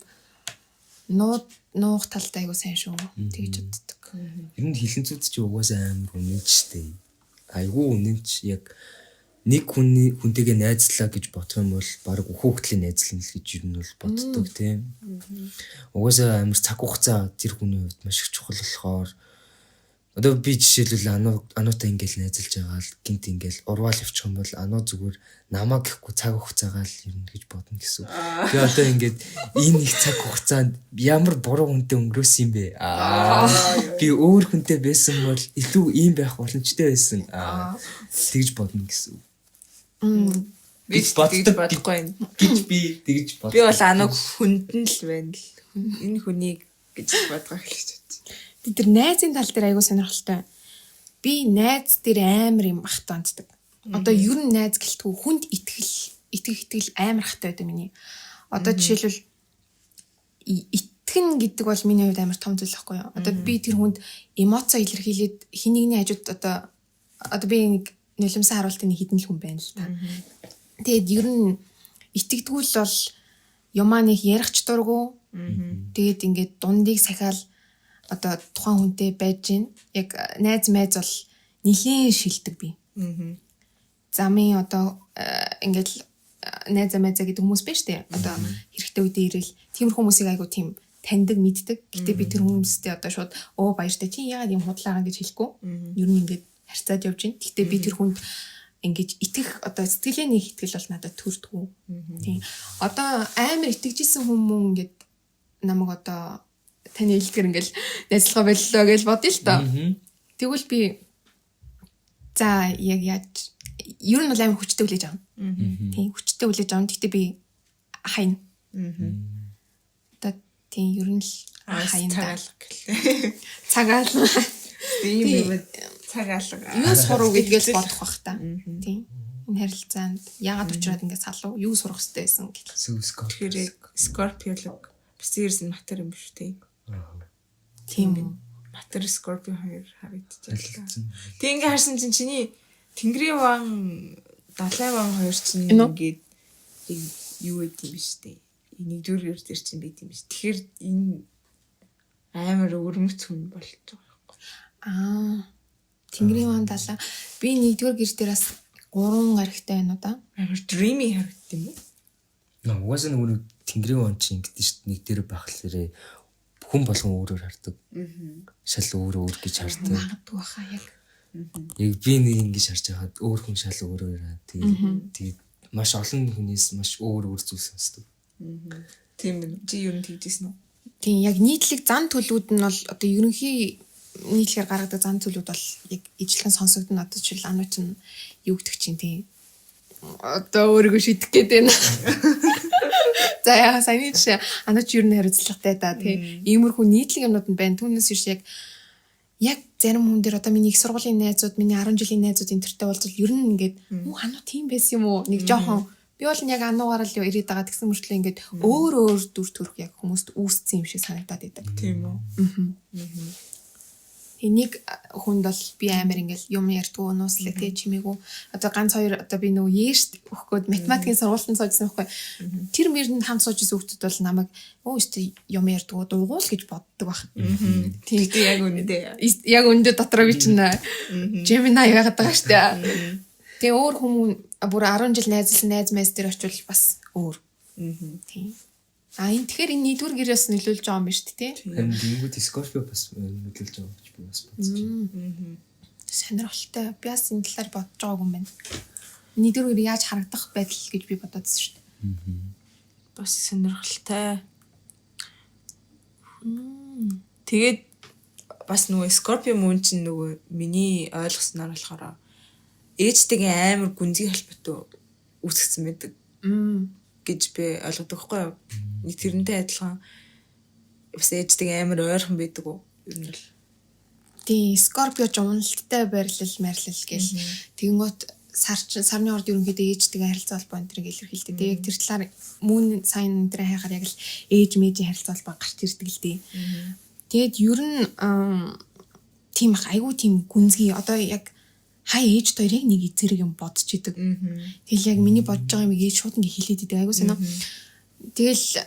S3: нуух талтай айгуу сайн шүү. Тэгэж боддог.
S2: Ер нь хэлэн цуд чи угаасаа амар үнэнчтэй. Айгуу үнэнч яг нэг хүнтэйгээ найзлаа гэж бодох юм бол баг хүүхдлийн найзлал гэж ер нь бол боддог тийм. Угаасаа амар цаг хугацаа тэр хүний хувьд маш их чухал болохоор одоо би жишээлбэл ануутай ингээл найзалж байгаа л гинт ингээл урваал явчих юм бол ануу зүгээр намаа гэхгүй цаг хугацаагаа л ер нь гэж бодно гэсэн. Тэгээ одоо ингээд энэ их цаг хугацаанд ямар буруу хүнтэй өнгөрөөсөн юм бэ? Би өөр хүнтэй байсан бол илүү ийм байх боломжтой байсан. Тэгж бодно гэсэн.
S1: Би тэгж бодохгүй
S2: гэж би тэгж бод.
S1: Би бол ануг хүндэн л байна л. Энэ хүнийг гэж бодгоо хэлж байна.
S3: Тэр найзын тал дээр айгуу сонирхолтой. Би найз дээр амар юм ахтаанддаг. Одоо ер нь найз гэлтгүй хүнд итгэл амар хахтай байдаг миний. Одоо жишээлбэл итгэн гэдэг бол миний хувьд амар том зүйл байхгүй юу? Одоо би тэр хүнд эмоцоо илэрхийлээд хин нэгний хажууд одоо би нэг нулимсаа харуултын хідэн л хүн байна л та. Тэгээд ер нь итгэдэггүй л бол юмаа нэг ярих ч дурггүй. Тэгээд ингээд дундыг сахиал одоо тухайн хүнтэй байж гин. Яг найз бол нэлийн шилдэг би. Замын одоо ингээд найз гэдэг хүмүүс байна штэ. Одоо хэрэгтэй үедээ ирэл тиймэр хүмүүсийг айгу тийм таньдаг мэддэг. Гэтэ би тэр хүмүүстэй одоо шууд баяртай чи яагаад юм худлаагаа гэж хэлэхгүй. Ер нь ингээд харьцаад явж гин. Гэтэ би тэр хүнд ингээд итгэх одоо сэтгэлийн нэг итгэл бол надад төрдгүү. Тийм. Одоо амар итгэжсэн хүмүүс ингээд намайг одоо таны хэлдгэр ингээл найзлага боллоо гэж бодъё л доо. Тэгвэл би за яг яаж ер нь бол амар хүчтэй хүлээж авна. Тийм хүчтэй хүлээж авна. Гэхдээ би хайна. Одоо тийм ер нь л хайна. Цагаалга.
S1: Тийм цагаалга.
S3: Юу сурах гэдгээс бодох бах та. Тийм. Энэ харилцаанд яагаад учраад ингээд салуу юу сурах хэрэгтэй байсан гэх.
S1: Тэгэхээр Скорпиолог бас ирсэн матер юм биш үү?
S3: Тийм.
S1: Матер Скорпио хоёр харагдчихлаа. Тэг ингээ харсан чинь чиний Тэнгэрийн ван Далай ван хоёр чинь ингээд юу гэдэг юм биш үү? Нэгдүгээр дээр чинь байт юм биш. Тэгэхээр энэ амар өрмөц хүн болж байгаа.
S3: Тэнгэрийн ван Далай би нэгдүгээр гэр дээр бас 3 гаригтай байна уу да?
S1: Амар dreamy харагд юм уу?
S2: Угаасаа нөгөө Тэнгэрийн ван чинь ингэдэж шүү дээ. Нэг дээр байхлаарэ хүн болгон өөрөөр хардаг. Шал өөр гэж хардаг.
S3: Магадгүй хаа яг.
S2: Яг би нэг ингэж харж байхад өөр хүн шал өөрөөр хараа. Тэгээд маш олон хүнээс маш өөр зүйл сонсдог.
S1: Тийм ээ. Чи юу нэг тэгжсэн үү?
S3: Тийм яг нийтлэг зан төлөвүүд нь бол одоо ерөнхий нийтлэгээр гаргадаг зан төлөвүүд бол яг ижлэгэн сонсогдно. Одоо жишээл анууч нь юу гэдэг чинь тийм. Одоо өөрийгөө шийдэх гээд байна. За яа сайн чи анаач юу нэр хариуцлагатай да тий. Иймэрхүү нийтлэг юмнууд нь байна. Түүнээс биш яг зарим хүн дээр одоо миний их сургуулийн найзууд, миний 10 жилийн найзууд энтертэй болцол ер нь ингээд ануу тийм байсан юм уу? Нэг жоохон би бол яг ануугаар л ирээд байгаа тэгсэн мөртлөө ингээд өөр дүр төрх яг хүмүүст үүссэн юм шиг санагдаад идэг.
S1: Тийм үү?
S3: Нэг хүнд бол би амар ингээл юм ярьдгүй нууслаа тий чимээгүй. Одоо ганц хоёр одоо би нөгөө яаш өгөхгүйд математикийн сургуультанд суужсан байхгүй. Тэр мэрэнд хамт суужсэн хүмүүс бол намайг өө өстө юм ярьдгүй дуугуул гэж боддог баг.
S1: Тийм яг үнэндээ.
S3: Яг өндөө дотроо би чинь Gemini яагаад байгаа штэ. Тэгээ өөр хүмүүс бүр 10 жил найзлсан найз мэс дээр очивол бас өөр. Тийм. Энэ тэгэхээр энэ нийтвэр гэрээс нөлөөлж байгаа юм байна шүү дээ тий.
S2: Энд Scorpio бас нөлөөлж байгаа гэж би бас бодсон.
S3: Сонирхолтой. Би бас энэ талаар бодож байгаагүй юм байна. Нийтвэр гэр яаж харагдах байдал гэж би бодоодсэн шүү дээ.
S1: Бас сонирхолтой. Тэгээд бас нөгөө Scorpio moon чинь нөгөө миний ойлгосноор болохоор ээжтэйгээ амар гүнзгий холбоотой үүсгэсэн байдаг. Гэж би ойлгодог байхгүй юу? Нэг тэрнтэй адилхан бас ээжтэйгээ амар ойрхон байдаг уу? Ер нь л.
S3: Тийм, Scorpio ч уналттай байрлал марлал гэл. Тэгэнгүүт сарны орд ерөнхийдөө ээжтэйгээ харилцаа холбоо энэ төр илэрхийлдэг. Тэгээ яг тэр талаар moon sign энэ төр хайхаар яг л ээж мэжийн харилцаа холбоо гарч ирдэг л дээ. Тэгээд ер нь тийм айгүй тийм гүнзгий одоо яг хай ээж хоёрыг нэг эзэрэг юм бодож идэг. Тэгэл яг миний бодож байгаа юм ээж шууд ингэ хэлээд идэг. Айгуу санаа. Тэгэл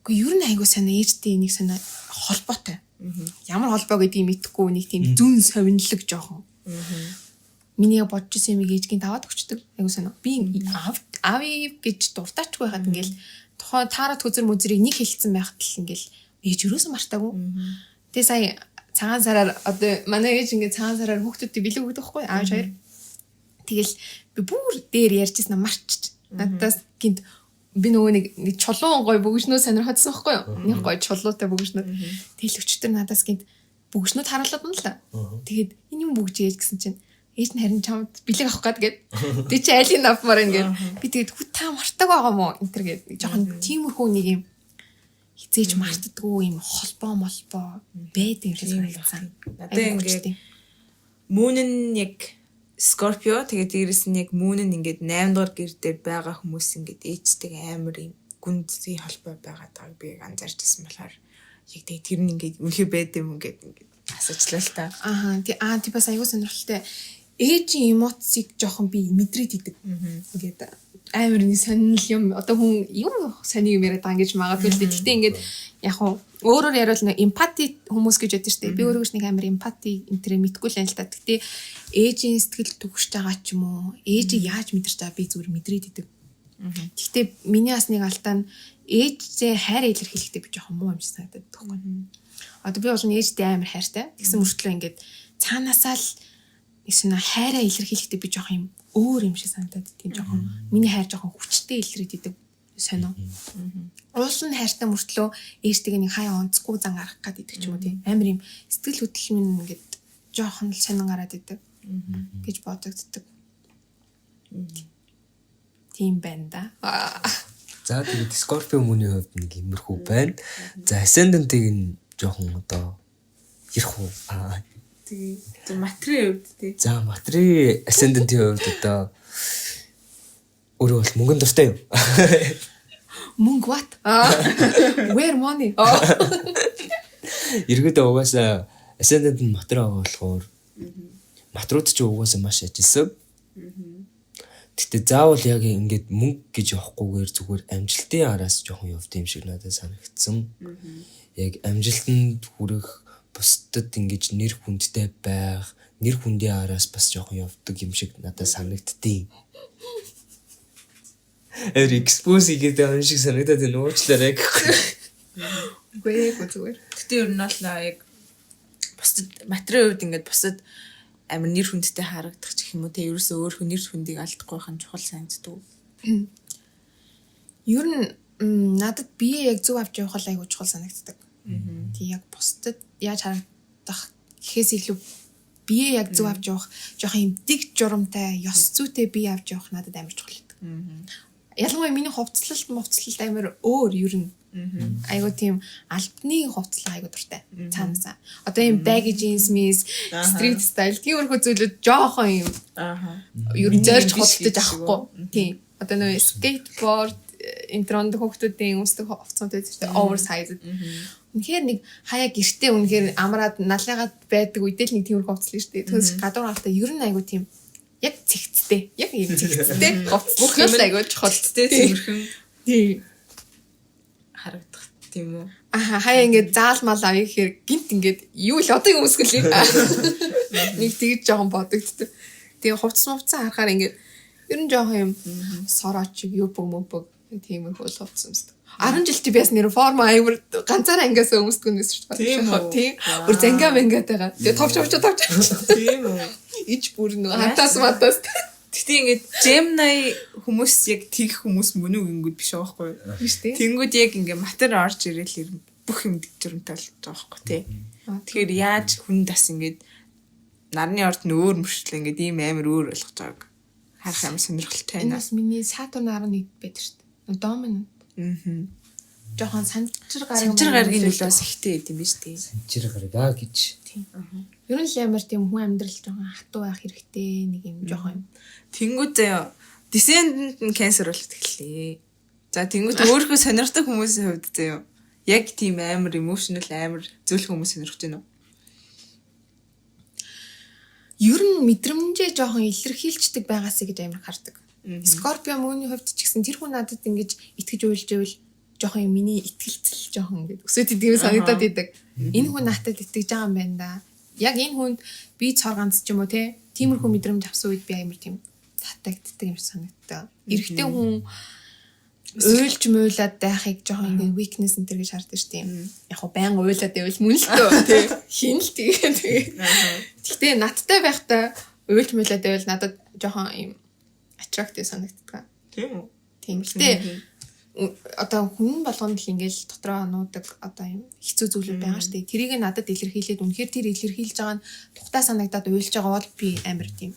S3: ер нь айгуу санаа ээжтэй нэг санаа холбоотой. Ямар холбоо гэдгийг мэдэхгүй нэг тийм зүн совинлог жоохон. Миний бодож исэн юм ээжгийн даваад өгчдөг. Айгуу санаа. Би ави гэж дуртаачгүй байхад ингээл тухайн таарат хөзөр мөзрийг нэг хэлсэн байхад л ингээл ээж юусэн мартаагүй. Тэгээ сая цагаан сараар одоо манай ээж ингээд цагаан сараар хүүхдүүдтэй бэлэг өгдөг байхгүй ааш хоёр. Тэгэл би бүр дээр ярьжсэн марчч. Надаас гинт би нөгөө нэг чулуун гой бөгшнөө сонирхоодсон байхгүй юу? Нэг гой чулуутай бөгшнөө. Тэгэл өчтөр надаас гинт бөгшнүүд харуулдаг юм л. Тэгээд энэ юм бүгж ээж гэсэн чинь ээж нь харин чамд бэлэг авах гээд гээд тэг чи айлын авмаар ингээд би тэгээд хүү та мартаг байгаа мó энэ төр гээд жоохон тиймэрхүү нэг юм хизээж мартдаггүй юм холбоо молбоо байдаг юм шиг санагдсан.
S1: Одоо ингээд moon нь яг Scorpio тэгээд дээрэс нь яг moon нь ингээд 8 дугаар гэр дээр байгаа хүмүүс ингээд ээжтэйгээ амар юм гүнзгий холбоо байгаа тааг би анзаарчсан болохоор яг тэр нь ингээд үнэхээр байд юм ингээд асуучлаа л та.
S3: Тий бас аюу сонирхолтой. Ээжийн эмоцийг жоохон би мэдрээд идэг. Ингээд амар нэг сонирхол юм одоо хүн юм сони юм яриад байгаа гэж магадгүй л дээ. Гэхдээ ингээд яг хуу өөрөөр яриад нэг эмпати хүмүүс гэж яддаг шүү дээ. Би өөрөөс нэг амар эмпати энтрээ мэдгүй л юм л та. Гэхдээ ээжийн сэтгэл төгсөж байгаа ч юм уу, ээжийг яаж мэдэрч байгаа би зүгээр мэдрээд идэг. Гэхдээ миний бас нэг алдаа нь ээжээ хайраа илэрхийлэхдээ би жоохон муу юм шиг санагдаад байна. Одоо би бол ээжтэй амар хайртай. Тэгсэн мөртлөө ингээд цаанаасаа л эсвэл хайраа илэрхийлэхдээ би жоох юм өөр юм шиг санагдаад тийм жоохон миний хайр жоохон хүчтэй илрээд идэг сонио. Уул нь хайртай мөртлөө ээжтэйг нэг хаяа онцгүй зан гарах гээд идэг ч юм уу тийм амар юм сэтгэл хөдлөл минь ингээд жоохон л сонин гараад идэг гэж бодогддог. Тийм байна да.
S2: За тэгээд Scorpio moon-ийн хувьд нэг иймэрхүү байна. За ascendant-ийг нь жоохон одоо ярих уу?
S1: Тэгээ материйн хувьд тий.
S2: За материйн ascendant-ийн хувьд одоо өөрөө бол мөнгөн дуртай юу?
S3: Мөнгө what? Where money?
S2: Иргэдээ угаасаа ascendant нь матер байгаа болохоор матрууд ч угаасаа маш ажилсан. Гэтэ заавал яг ингээд мөнгө гэж явахгүйгээр зүгээр амжилтын араас жоохон явд юм шиг надад санагдсан. Яг амжилтанд хүрэх бусдад ингэж нэр хүндтэй байх, нэр хүндийн араас бас жоохон явдаг юм шиг надад санагдтыг. Expose гэдэг юм шиг санагдаад энэ уучлаарай гэхгүй.
S3: Үгүй зүгээр.
S1: Гэтэ ер нь бол яг бусдад материйн хувьд ингээд бусдад амар нэр хүндтэй харагдах ч юм уу те ерөөсөө өөрөө нэр хүндийг алдахгүй байх нь чухал санагддаг.
S3: Ер нь надад бие яг зөв авч явах айгуу чухал санагддаг. Тий яг бусдад яаж харагдах гэхээс илүү бие яг зөв авч явах жоохон юм дэг журамтай ёс зүйтэй бие авч явах надад амар чухал байдаг. Ялангуяа миний хувцлалт амар өөр ер нь. Айгуу тийм альбны хувцлага айгуу дуртай. Цаанасаа. Одоо юм baggy jeans, street style тиймэрхүү зүйлүүд жоохон юм. Ер нь зорж хөдөлж авахгүй. Тийм. Одоо нөө skateboard энтронд хүүхдүүдийн өмсдөг хувцсууд байдаг шүү дээ. Oversized. Үнэхээр нэг хаяа гэртээ үнэхээр амраад налаагаад байдаг үедээ л нэг тиймэрхүү хувцлаа шүү дээ. Түүнээс гадуур гарахтаа ер нь айгу тийм яг цэгцтэй. Яг юм цэгцтэй. Хувц бүх юм айгу чухалцтэй
S1: цэвэрхэн
S3: тийм
S1: харагдах тийм үү.
S3: Аха хаяа ингээд заалмал авъя гэхээр гинт ингээд юу л одоо юм өсгөл нэг тэгж жоохон бодогддог. Тэгээ хувцсан харахаар ингээд ер нь жоохон юм сорооч юу бөмбөг тиймэрхүү л хувцсан юмсдаг. 10 жилт биас нэр форм аймар ганцаараа ангиас өмсдөг юм шүү дээ. Тийм. Бүр зангаа мэнгээд байгаа. Тэгээ товч.
S1: Тийм үү.
S3: Ич бүр нэг хатаас матаас.
S1: Гэтэ ингээд Gemini хүмүүс яг тэгэх хүмүүс мөн үү гингүүд биш байгаа байхгүй юу?
S3: Биш тий.
S1: Тэнгүүд яг ингээд матер орж ирэл бүх юм дэгжрэмтэй болж байгаа байхгүй тий. Тэгэхээр яаж хүн тас ингээд нарны орд нь өөр мөрчлөө ингээд ийм амар өөр болгож байгааг харах юм сонирхолтой байна.
S3: Энэс миний Saturn 11 байдаг шүү дээ. Домин. Жохон санчир гаргийн
S1: нөлөөс ихтэй гэдэм биш тий.
S2: Санчир гаргаа гэж.
S3: Тийм. Ер нь л ямар тийм хүн амьдрал жохон хатуу байх хэрэгтэй нэг юм жохон юм.
S1: Тэнгүүд заяа descendant нь cancer болт эхэллээ. За тэнгүүд өөрийнхөө сонирхдаг хүмүүсийн хувьд заяа яг тийм амар emotional амар зөвлөх хүмүүс сонирхож байна уу?
S3: Ер нь мэдрэмжээ жохон илэрхийлждэг байгаасаа гэж амар хардаг. Scorpio мөний хувьд ч гэсэн тэр хүн надад ингэж итгэж уйлж байвал жоохон юм миний итгэлцэл жоохон ингэж өсөд идэв санагдаад идэг. Энэ хүн надад итгэж байгаа юм байна да. Яг энэ хүнд би цор ганц ч юм уу те тиймэрхүү мэдрэмж авсан үед би амар тийм татагддаг юм санагддаг. Эрэгтэй хүн уйлж муулаад байхыг жоохон ингэ weakness энэ төр гэж харддаг шүү дээ. Яг хоо байнга уйлаад байвал мөн л төө те хин л тэгээ. Гэхдээ надтай байхдаа уйлж муулаад байвал надад жоохон юм attractive санагддаг.
S1: Тийм үү?
S3: Тийм л дээ. Одоо хүн болгонд л ингээл дотроо нуудаг одоо юм хэцүү зүйлүүд байгаа шүү дээ. Тэрийг надад илэрхийлээд үнэхээр тэр илэрхийлж байгаа нь тухтай санагдаад уйлж байгаа бол би амар тийм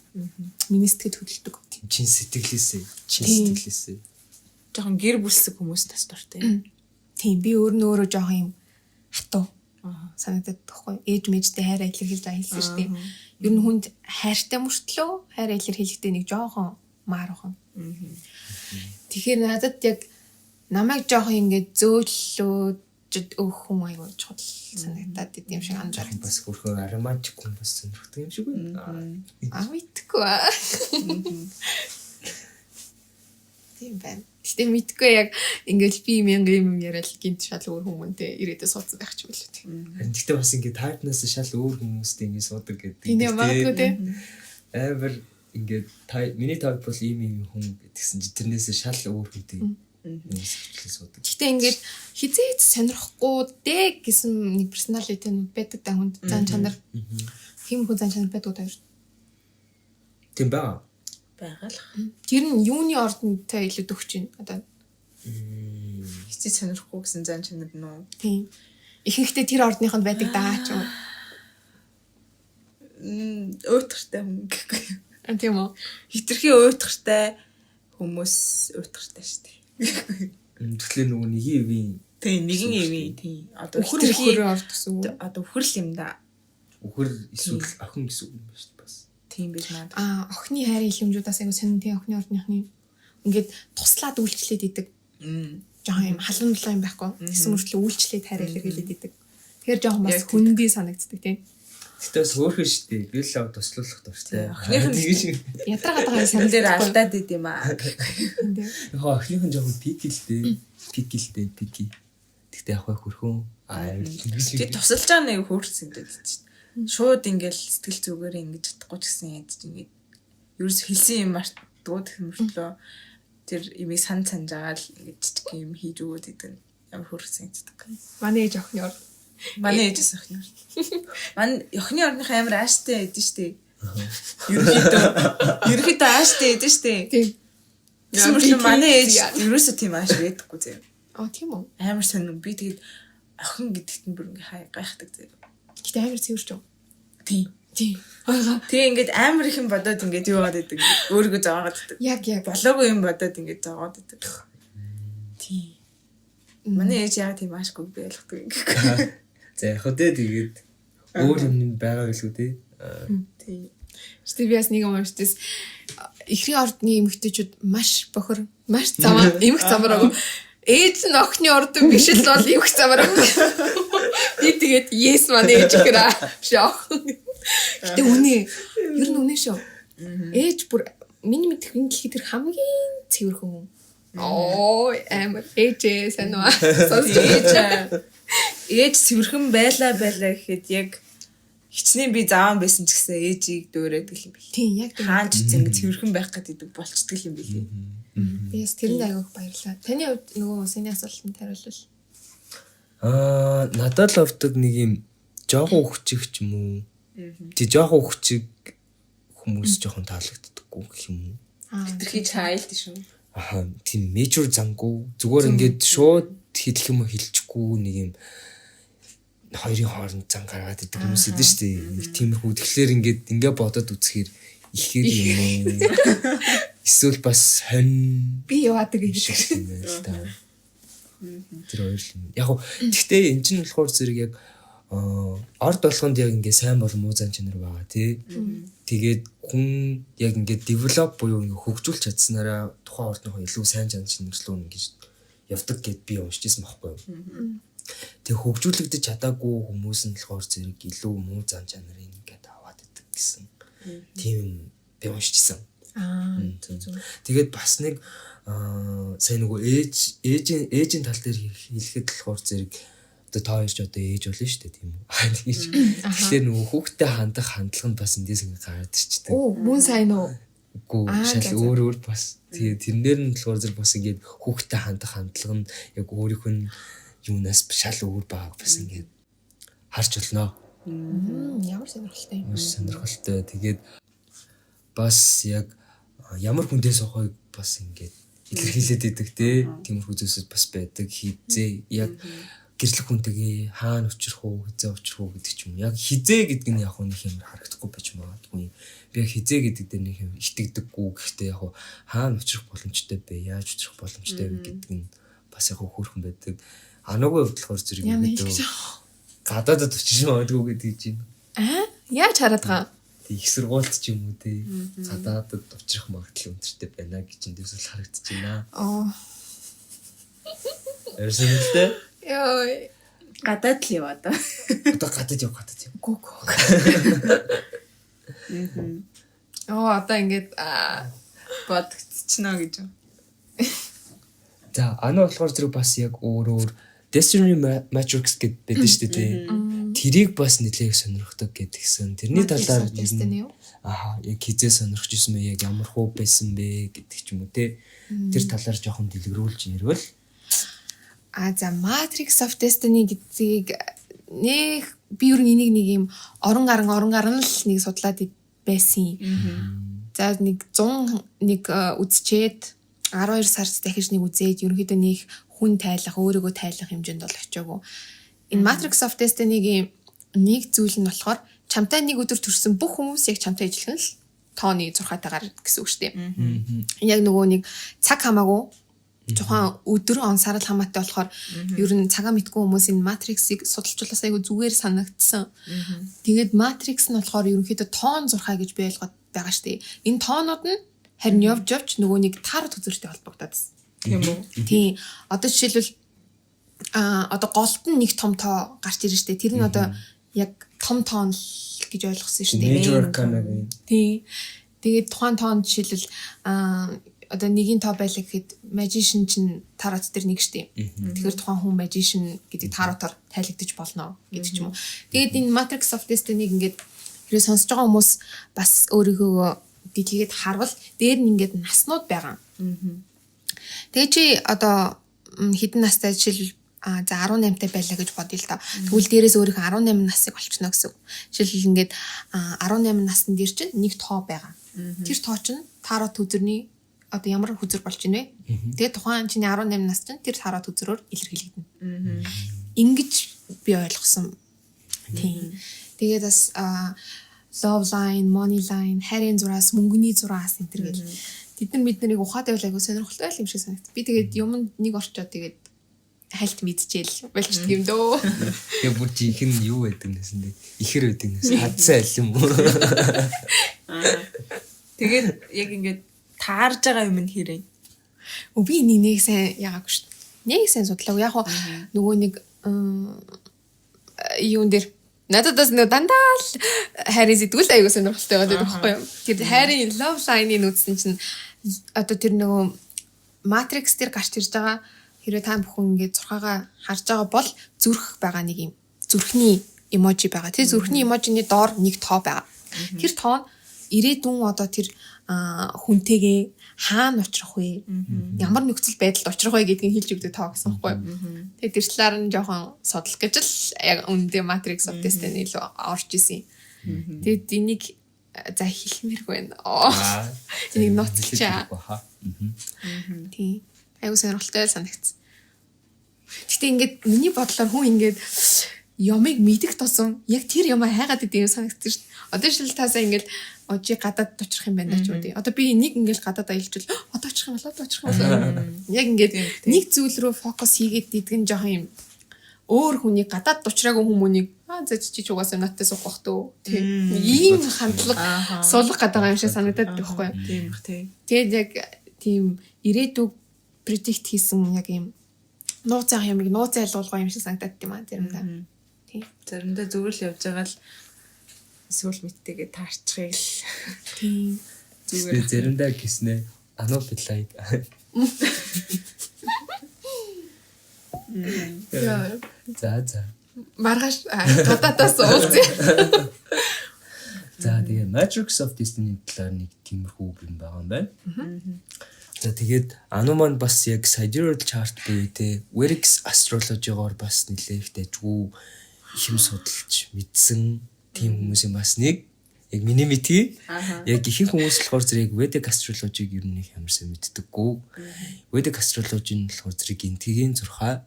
S3: миний сэтгэл хөдлөлдөг.
S2: Чин сэтгэлээсээ.
S1: Жохон гэр бүлсэг хүмүүс тас дуртай.
S3: Тийм би өөрөө жоохон юм хатуу санагдаад тахгүй. Ээж мэжтэй хайраа илэрхийлж байгаа хэлсэн шүү дээ. Ер нь хүнд хайртай мөртлөө хайраа илэрхийлэхдээ нэг жоохон маархан. Тэгэхээр надад яг намайг жоохон ингээд зөөллөөж өөх хүн аягүй чухал санагдаад идэм шиг анзаарах.
S2: Бас хөрхөө ароматик хүн бас сонирхдаг юм шиг байна.
S3: Мэдгүй аа. Тийм байна. Гэтэ мэдгүй яг ингээд би мянга юм яриад гинт шал өөр хүмүүнтэй ирээдээ суудсан байх ч билүү тийм.
S2: Харин гэхдээ бас ингээд тайпнаас шал өөр хүмүүстэй ингээд суудаг гэдэг.
S3: Тийм магадгүй тийм.
S2: Амар ингээд миний тайп бол ийм хүн гэдгсэн чи тэрнээс шал өөр хүнтэй. Суудаг.
S3: Гэтэ ингээд хизээч сонирхгүй дээ гэсэн нэг персоналити нь байдаг да хүнд зан чанар. Тиймэрхүү зан чанар байдаг даа.
S2: Тийм баа.
S1: Байгалах.
S3: Тэр нь юуны ордонтой илүү төгч юм одоо.
S1: Хизээ сонирхгүй гэсэн зан чанар нь уу?
S3: Тийм. Ихэнхдээ тэр ордныхонд байдаг даа ч юм.
S1: Уйтгартай хүн гэхгүй.
S3: Тийм үү.
S1: Хитрхи уйтгартай хүмүүс уйтгартай шүү дээ.
S2: Тэгэхээр нөгөө нэг ивийн
S1: нэгэн ивийн тийм одоо
S3: хитрхи орд гэсэн үг.
S1: Одоо үхэрл юм да.
S2: Үхэр эсвэл охин гэсэн үг юм байна шүү дээ бас.
S1: Тийм биш наад.
S3: Охины хайрын илэмжүүдээс айгу сонин тийм охины ордныхны ингээд туслаад үйлчлээд идэг. Жохон юм халуун дулаан юм байхгүй. Гэсэн мөртлөө үйлчлээд хайраа илэрхийлээд идэг. Тэгэхээр жохон бас хүндий санагддаг тийм.
S2: Гэтэ бас хөөрхөн шүү дээ. Би л аваад туслуулах дуртай.
S1: Охиных
S2: тэгэж
S3: Ядаргадаг
S1: сан дээр алдаад ид юм аа.
S2: Яг охиных нь жоохон пикэлтэй. Гэтэ яг хөрхөн
S1: би тусалж байгаа нэг хөөрсөн гэдэг чинь. Шууд ингээл сэтгэл зүгээр ингэж чадахгүй ч гэсэн яаж ингэж ерөөс хэлсэн юм мартдгүй гэх мөртлөө тэр имийг санаж байгаа л ингэж жижиг юм хийж өгөөд идэг ямар хөөрсөн гэдэг.
S3: Манай ээж охины орд.
S1: Манай ээжээс охины орд. Манай охины ордных амар ааштай эдэн штэ. Ерөнхийдөө ааштай эдэн штэ.
S3: Тийм.
S1: Эсвэл манай ээж ерөөсөө тийм ааш байдаггүй зэ.
S3: Тийм үү.
S1: Амар сонир би тэгээд охин гэдэгт нь бүр ингээ гайхдаг зэ.
S3: Гэтэ амар цэвэрч юу?
S1: Тийм.
S3: Ойгаа.
S1: Тэгээ ингээд амар их юм бодоод ингээд юу яагаад идэг. Өөрийгөө заагаад идэг.
S3: Яг.
S1: Болоогүй юм бодоод ингээд заагаад идэг. Тийм. Манай ээж яа тийм аашгүй би ойлгохгүй ингээ.
S2: За яг хөдөө тэгээд өөр юм байгаа гэлгүй тий.
S1: Тийм.
S3: Стивиас нэг юм уушдээс ихрийн ордны эмэгтэйчүүд маш бохор, маш замаа, эмх замраг ээж нь охины ордон биш л бол юу гэх замаар. Би тэгээд yes маань ээж гэраа шок. Гэтэ үнэ. Ер нь үнэ шүү. Ээж бүр миний мэдэх энэ дэлхийд тэр хамгийн цэвэрхэн хүн. Оо амар ээж санаа.
S1: Ээж цэвэрхэн байлаа гэхэд яг хичнээн би зааван байсан ч гэсэн ээжийг дөөрөөд гэх юм бэл.
S3: Тийм яг
S1: Хаан ч гэсэн цэвэрхэн байх гэдэг болцдог юм билээ.
S3: би бас тэрэнд айгүйх баярлаа. Таны хувьд нөгөө саяны асуултанд хариулвал
S2: надад л овдөг нэг юм жоохон хүчиг ч юм уу. Тэг жоохон хүчиг хүмүүс жоохон таалагддаггүй гэх юм уу.
S1: Хитрхи чайлд шүү.
S2: Тийм major зангуу зүгээр ингээд шууд хэлэх юм хэлчихгүй нэг юм хоёрын хооронд зан гаргаад идэг хүмүүс идэв шүү дээ. Нэг тиймэрхүү тэгэхээр ингээд бодоод үзэхээр ихээр юм уу. Эсвэл бас хонь
S3: би яваадаг гэж
S2: шиг юм байна л да. Тэр хоёр л юм. Яг гоо гэхдээ энэ чинь болохоор зэрэг яг ард болгонд яг ингээ сайн бол муу зан чанар байгаа тий. Тэгээд хүн яг ингээ develop буюу ингээ хөгжүүлж чадсанараа тухайн ордынхоо илүү сайн зан чанар руу ингээ явдаг гэд би уншижсэн байхгүй юу. Тэг хөгжүүлэгдэж чадаагүй хүмүүс нь болохоор зэрэг илүү муу зан чанарыг ингээ аваад идэг гэсэн. Тийм би уншижсэн. Тэгээд бас нэг сайн нөгөө ээжийн тал дээр хэлэхэд болохоор зэрэг одоо та хоёр ч одоо ээж болно шүү дээ тийм үү. Тэгэж. Тэгэхээр нөгөө хүүхдэд хандах хандлага нь бас эндээс ингэ гараад ирчдэг.
S3: Оо мөн сайн уу?
S2: Үгүй шал өөр бас. Тэгээд тэрнэр нь болохоор зэрэг бас ингэ хүүхдэд хандах хандлага нь яг өөрийнх нь юунаас шал өөр баг бас ингэ харж болно.
S3: Ямар сонирхолтой юм.
S2: Сонирхолтой. Тэгээд бас яг ямар хүндээс авахыг бас ингэ илэрхийлээд идэг тиймэрхүү зүйлсүүд бас байдаг. Хизээ яг гэрлэх хүнтэйгээ хаана учрах уу, хизээ учрах уу гэдэг ч юм. Яг хизээ гэдэг нь яг нэг юм харагдахгүй байж магадгүй. Би яг хизээ гэдэг дээр нэг юм итгэдэггүй. Гэхдээ яг хаана учрах боломжтой бэ? Яаж учрах боломжтой вэ гэдэг нь бас яг хөөрхөн байдаг. Анаагүй бодлохоор зэрэг гэдэг. Гадаадд учрах магадгүй гэдэг чинь.
S3: Яаж хараад байгаа?
S2: Их сургуульд ч юм уу те. Гадаадд учрах магадлал өндөртэй байна гэж эндээс л харагдаж байна. Эрсэн л те.
S3: Йой.
S1: Гадаад л яваа да.
S2: Одоо гадаад яв.
S3: Гүг. Одоо ингээд
S1: бодогдчихно гэж.
S2: За ана болохоор зэрэг бас яг өөр Destiny Matrix гэдэг байдаг шүү дээ. Тэрийг бас нэлээх сонирхдаг гэдгсэн. Тэрний талаар яг хизээ сонирхож исэн бэ, яг ямар хуу байсан бэ гэдэг ч юм уу те. Тэр талаар жоохон дэлгэрүүлж ирвэл.
S3: За Matrix of Destiny гэдгийг би ер нь энийг нэг юм орон гарын л нэг судлаад байсан юм. За нэг 101 үзчээд 12 сард дахиж нэг үзээд ерөнхийдөө нэг хүн тайлах, өөрийгөө тайлах хэмжээнд бол очиагүй. Энэ Matrix of Destiny-гийн нэг зүйл нь болохоор чамтай нэг өдөр төрсэн бүх хүмүүс яг чамтай ижилхэн л тооны 6-таагаар гэсэн үг шүү дээ. Яг нөгөө нэг цаг хамаагүй тухайн өдөр он сар хамаатай болохоор ер нь цагаа мэдгүй хүмүүс энэ Matrix-ыг судалжуулаас айгу зүгээр санагдсан. Тэгээд Matrix нь болохоор ерөнхийдөө тоон 6 гэж би ойлгоод байгаа шүү дээ. Энэ тоонууд нь харин явж нөгөө нэг таар төзөртэй холбогдоод
S1: тийм үү?
S3: Тийм. Одоо жишээлбэл одоо голд нь нэг том тоо гарч ирж штэ. Тэр нь одоо яг том тоон гэж ойлгосон шүү дээ.
S2: Major arcana гэх.
S3: Тийм. Тэгээд тухайн тоон жишээлбэл одоо нэгin тоо байлаа гэхэд magician чинь тарот дээр нэг штэ. Тэгэхээр тухайн хүн magician гэдэг таротоор тайлагдаж болно гэдэг ч юм уу. Тэгээд энэ Matrix of Destiny-г ингээд хэрэг сонсож байгаа хүмүүс бас өөрийгөө гэдгээд харвал дээр нь ингээд наснууд байгаа. Тэгээ чи одоо хэдэн настай жишээл за 18 байлаа гэж бодъё л доо. Тэгвэл дээрээс өөрийнхөө 18 насыг олчихно гэсэн. Жишээл ингээд 18 насны дээр чинь нэг тоо байгаа. Тэр тоо чинь тарот үзэрний одоо ямар хүзэр болж байна вэ? Тэгээ тухайн чиний 18 нас чинь тэр тарот үзрөөр илэрхийлэгдэнэ. Ингэж би ойлгосон. Тийм. Тэгээд бас love line, money line, харийн зураас, мөнгөний зураас энэ төр гэл. Тэд нар бид нарыг ухаад байвал айгу сонирхолтой юм шиг санагд. Би тэгээд юмд нэг орчоо тэгээд хальт мэдчихээл болчихд юм дөө.
S2: Тэгээ бүр жинхэнэ юу байдаг нэсэн дээ. Ихэр байдаг нэсэн. Хадсан аль юм уу?
S1: Тэгээд яг ингээд таарж байгаа юм нь хэрэг.
S3: Би нэг сайн яагаагүй шүү дээ. Нэг сайн судлаагүй. Яг нөгөө нэг юун дээр нададаас нэг дандаа л хайрын зэдгүүл аягүй сонирхолтой байдаг байхгүй юу? Тэр хайрын love line-ыг үзсэн чинь одоо тэр нөгөө Matrix дээр гарч ирж байгаа хэрвээ та бүхэн ингээд зурхаагаа харж байгаа бол зүрх байгаа нэг юм зүрхний эможи байгаа. Тэр зүрхний эможины доор нэг тоо байгаа. Тэр тоо нь ирээдүйн одоо тэр хүнтэйгээ хаана очих вэ? Ямар нөхцөл байдалд очих вэ гэдгийг хэлж өгдөг тоо гэсэн байхгүй юу? Тэгээд тэр талаар нь жоохон судлах гэж л яг үндэ Matrix of Destiny илүү орж исэн. Тэгээд энийг за хэлмээргүй байна. Энийг ноцлчаа. Тийм. Аюу сонирхолтой санагдсан. Гэтэ ингээд миний бодлоор хүн ингээд ямыг мэдэх тусам яг тэр ямаа хайгаад идэв санагдсан шүү дээ. Одоо шил таасаа ингээд очи гадаад очих юм байна ч юм уу. Одоо би нэг ингээд гадаад аялжвал одоо очих юм болоо. Яг ингээд нэг зүйл рүү фокус хийгээд идэгэн жоох юм. Өөр хүнийг гадаад уучраагүй хүмүүнийг зачиж угаасаа надтай суух бах төө. Тийм. Ийм хандлага суулгах гэдэг юм шиг санагдаад байхгүй юу?
S1: Тийм бах тий.
S3: Тэгээд яг тийм ирээдүг predict хийсэн яг юм нууц ах юмыг нууц айлуулгаа юм шиг санагдаад тийм аа заримдаа. Тийм.
S1: Заримдаа зүгээр л явж байгаа л эсвэл мэдтэйгээ таарчихъя л.
S3: Тийм.
S2: Зүгээр заримдаа гиснэ. Ануу бидлайг.
S3: Яа.
S2: За.
S3: Маргааш гадаадаас уулзъя.
S2: За тэгээ Matrix of Destiny талаар нэг тиймэрхүү юм байгаа юм байна. За тэгээд Ану маань бас яг sidereal chart буюу те Werix astrology-гоор бас нэлээд их дайггүй юм судалж мэдсэн тийм хүмүүсийн бас нэг яг миний мэдхий яг ихэнх хүмүүс болохоор зэрэг Vedic astrology-г ер нь их ямарсан мэддэггүй. Vedic astrology нь болохоор зэрэг гинтгийн зурхаа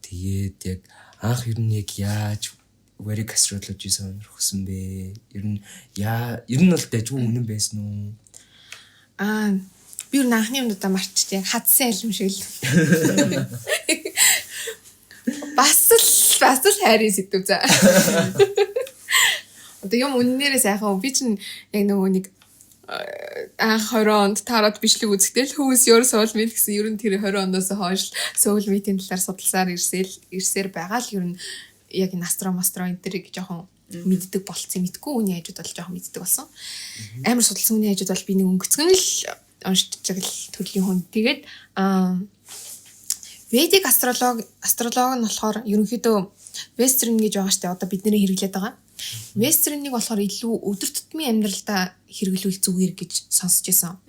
S2: тэгээд яг анх ер нь яг яаж Vedic astrology сонирхсан бэ? Ер нь бол дайггүй үнэн байсан уу?
S3: Би юу анхны юмудаа марччихээ. Хадсан айлм шиг л. Бас л хайрын сэдв за. Одоо юм үннээрээ сайхан би чинь яг нөгөө нэг анх 20 онд тараад бичлэг үзэхдээ л Who's Your Soulmate гэсэн ер нь тэр 20 оноос хойш soulmate-ийн талаар судалсаар ирсээр байгаа л ер нь яг энэ астромастро энэ тэрийг жоохон мэддэг болцсон. Мэдгүй үний хажууд бол жоохон мэддэг болсон. Амар судалсан үний хажууд бол би нэг өнгөцгөн л уншиж л төрлийн хүн. Тэгээд Vedic astrology нь болохоор ерөнхийдөө Western гэж байгаа штэ одоо бидний хэрэглээд байгаа. Western-ыг болохоор илүү өдөр тутмын амьдралдаа хэрэглүүл зүгээр гэж сонсч байсан.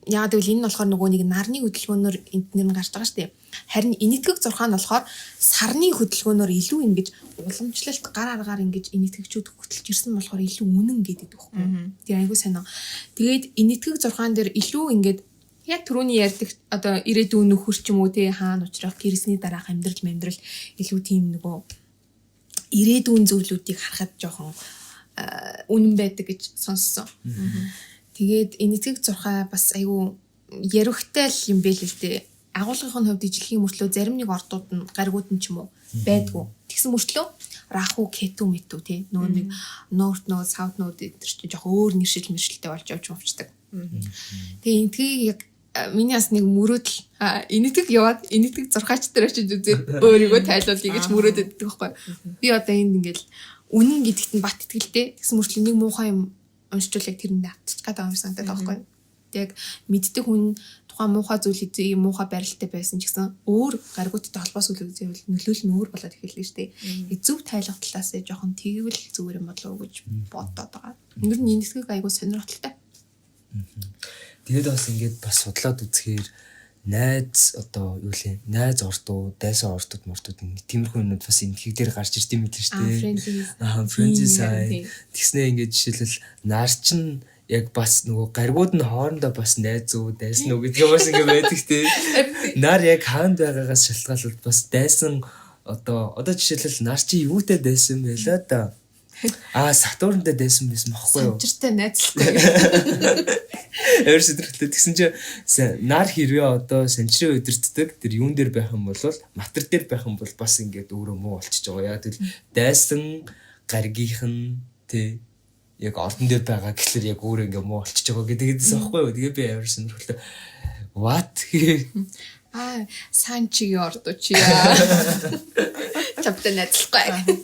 S3: Яг тэгвэл энэ нь болохоор нөгөө нэг нарны хөдөлгөөнөөр энтнэр нь гарч байгаа штэ. Харин энэтхэг зурхаа нь болохоор сарны хөдөлгөөнөөр илүү ингэж уламжлалт гар аргаар ингэж энэтхэгчүүд хөтөлж ирсэн болохоор илүү үнэн гэдэг байхгүй. Тэр айгуу сайн. Тэгээд энэтхэг зурхаан дээр илүү ингэж яг түрүүний ярьдаг одоо ирээдүйн нөхөр ч юм уу те хаана учрах гэрсний дараах амьдрал илүү тийм нөгөө ирээдүйн зүйлүүдийг харахад жоохон үнэн байдаг гэж сонссон. Тэгээд энэтхэг зурхаа бас айгүй ярихтай л юм бэ л дээ. Агуулгын хувьд ижлэгийн мөртлөө зарим нэг ордууд нь гаригууд нь ч юм уу байдгүй. Тэгсэн мөртлөө Раху, Кету мэтүү тий нөгөө нэг North Node, South Node гэдэг чинь жоох өөр нэршил мэршилтэй болж явж мовчдаг. Тэгээ энтгийг яг миний бас нэг мөрөөдөл энэтхэг яваад энэтхэг зурхаач дээр очиж үзээд өөрийгөө тайлуулъя гэж мөрөөдөд байдаг байхгүй. Би одоо энд ингээл үнэн гэдэгт нь бат итгэлтэй. Тэгсэн мөртлөө нэг муухай юм уншчул яг тэрэндээ автчих гэдэг юм санагдаад байгаа байхгүй. Яг мэддэг хүн тухайн муухай зүйл хийх муухай барилттай байсан ч гэсэн өөр гаргуудтай холбоос үлэгзэвэл нөлөөлөл нь өөр болоод эхэлнэ шүү дээ. Зөв тайлах талаас жоохон тэгвэл зүгээр юм болов уу гэж бодоод байгаа. Ер нь энэтхэг айгуу сонирхолтой.
S2: Тэгээд бас ингээд бас судлаад үзэхээр найз одоо юу лээ найз ордуу дайсан ордууд мордууд тиймэрхүү юмуд бас энэтхэг дээр гарч ирд юм билээ шүү дээ. Friends тэгснэ ингээд жишээлбэл нарчин яг бас нөгөө гаргууд нь хоорондоо бас найз уу дайсан уу гэдгээ бас ингэ байдаг те. Нар яг хаанд байгаагаас шалтгаалаад бас дайсан одоо жишээлбэл нар чи юутай дайсан байлаа да. Сатурнтай дайсан байсан байхгүй юу?
S3: Самжиртай найзлалтай.
S2: Өөрсдөртөө тэгсэн чинь нар хэрвээ одоо санчрын өдөртдөг тэр юун дээр байх юм бол матер дээр байх юм бол бас ингээд өөрөө муу болчихж байгаа. Яг тэгэл дайсан гаргийнхан те яг ордон дээр байгаа гэхэлэр яг өөрөө ингээ муу болчихж байгаа гэдэг хэдээс аахгүй юу. Тэгээ би амар сонирхолтой. What?
S3: Санчигийн ордучиа. Чамтай найзлахгүй.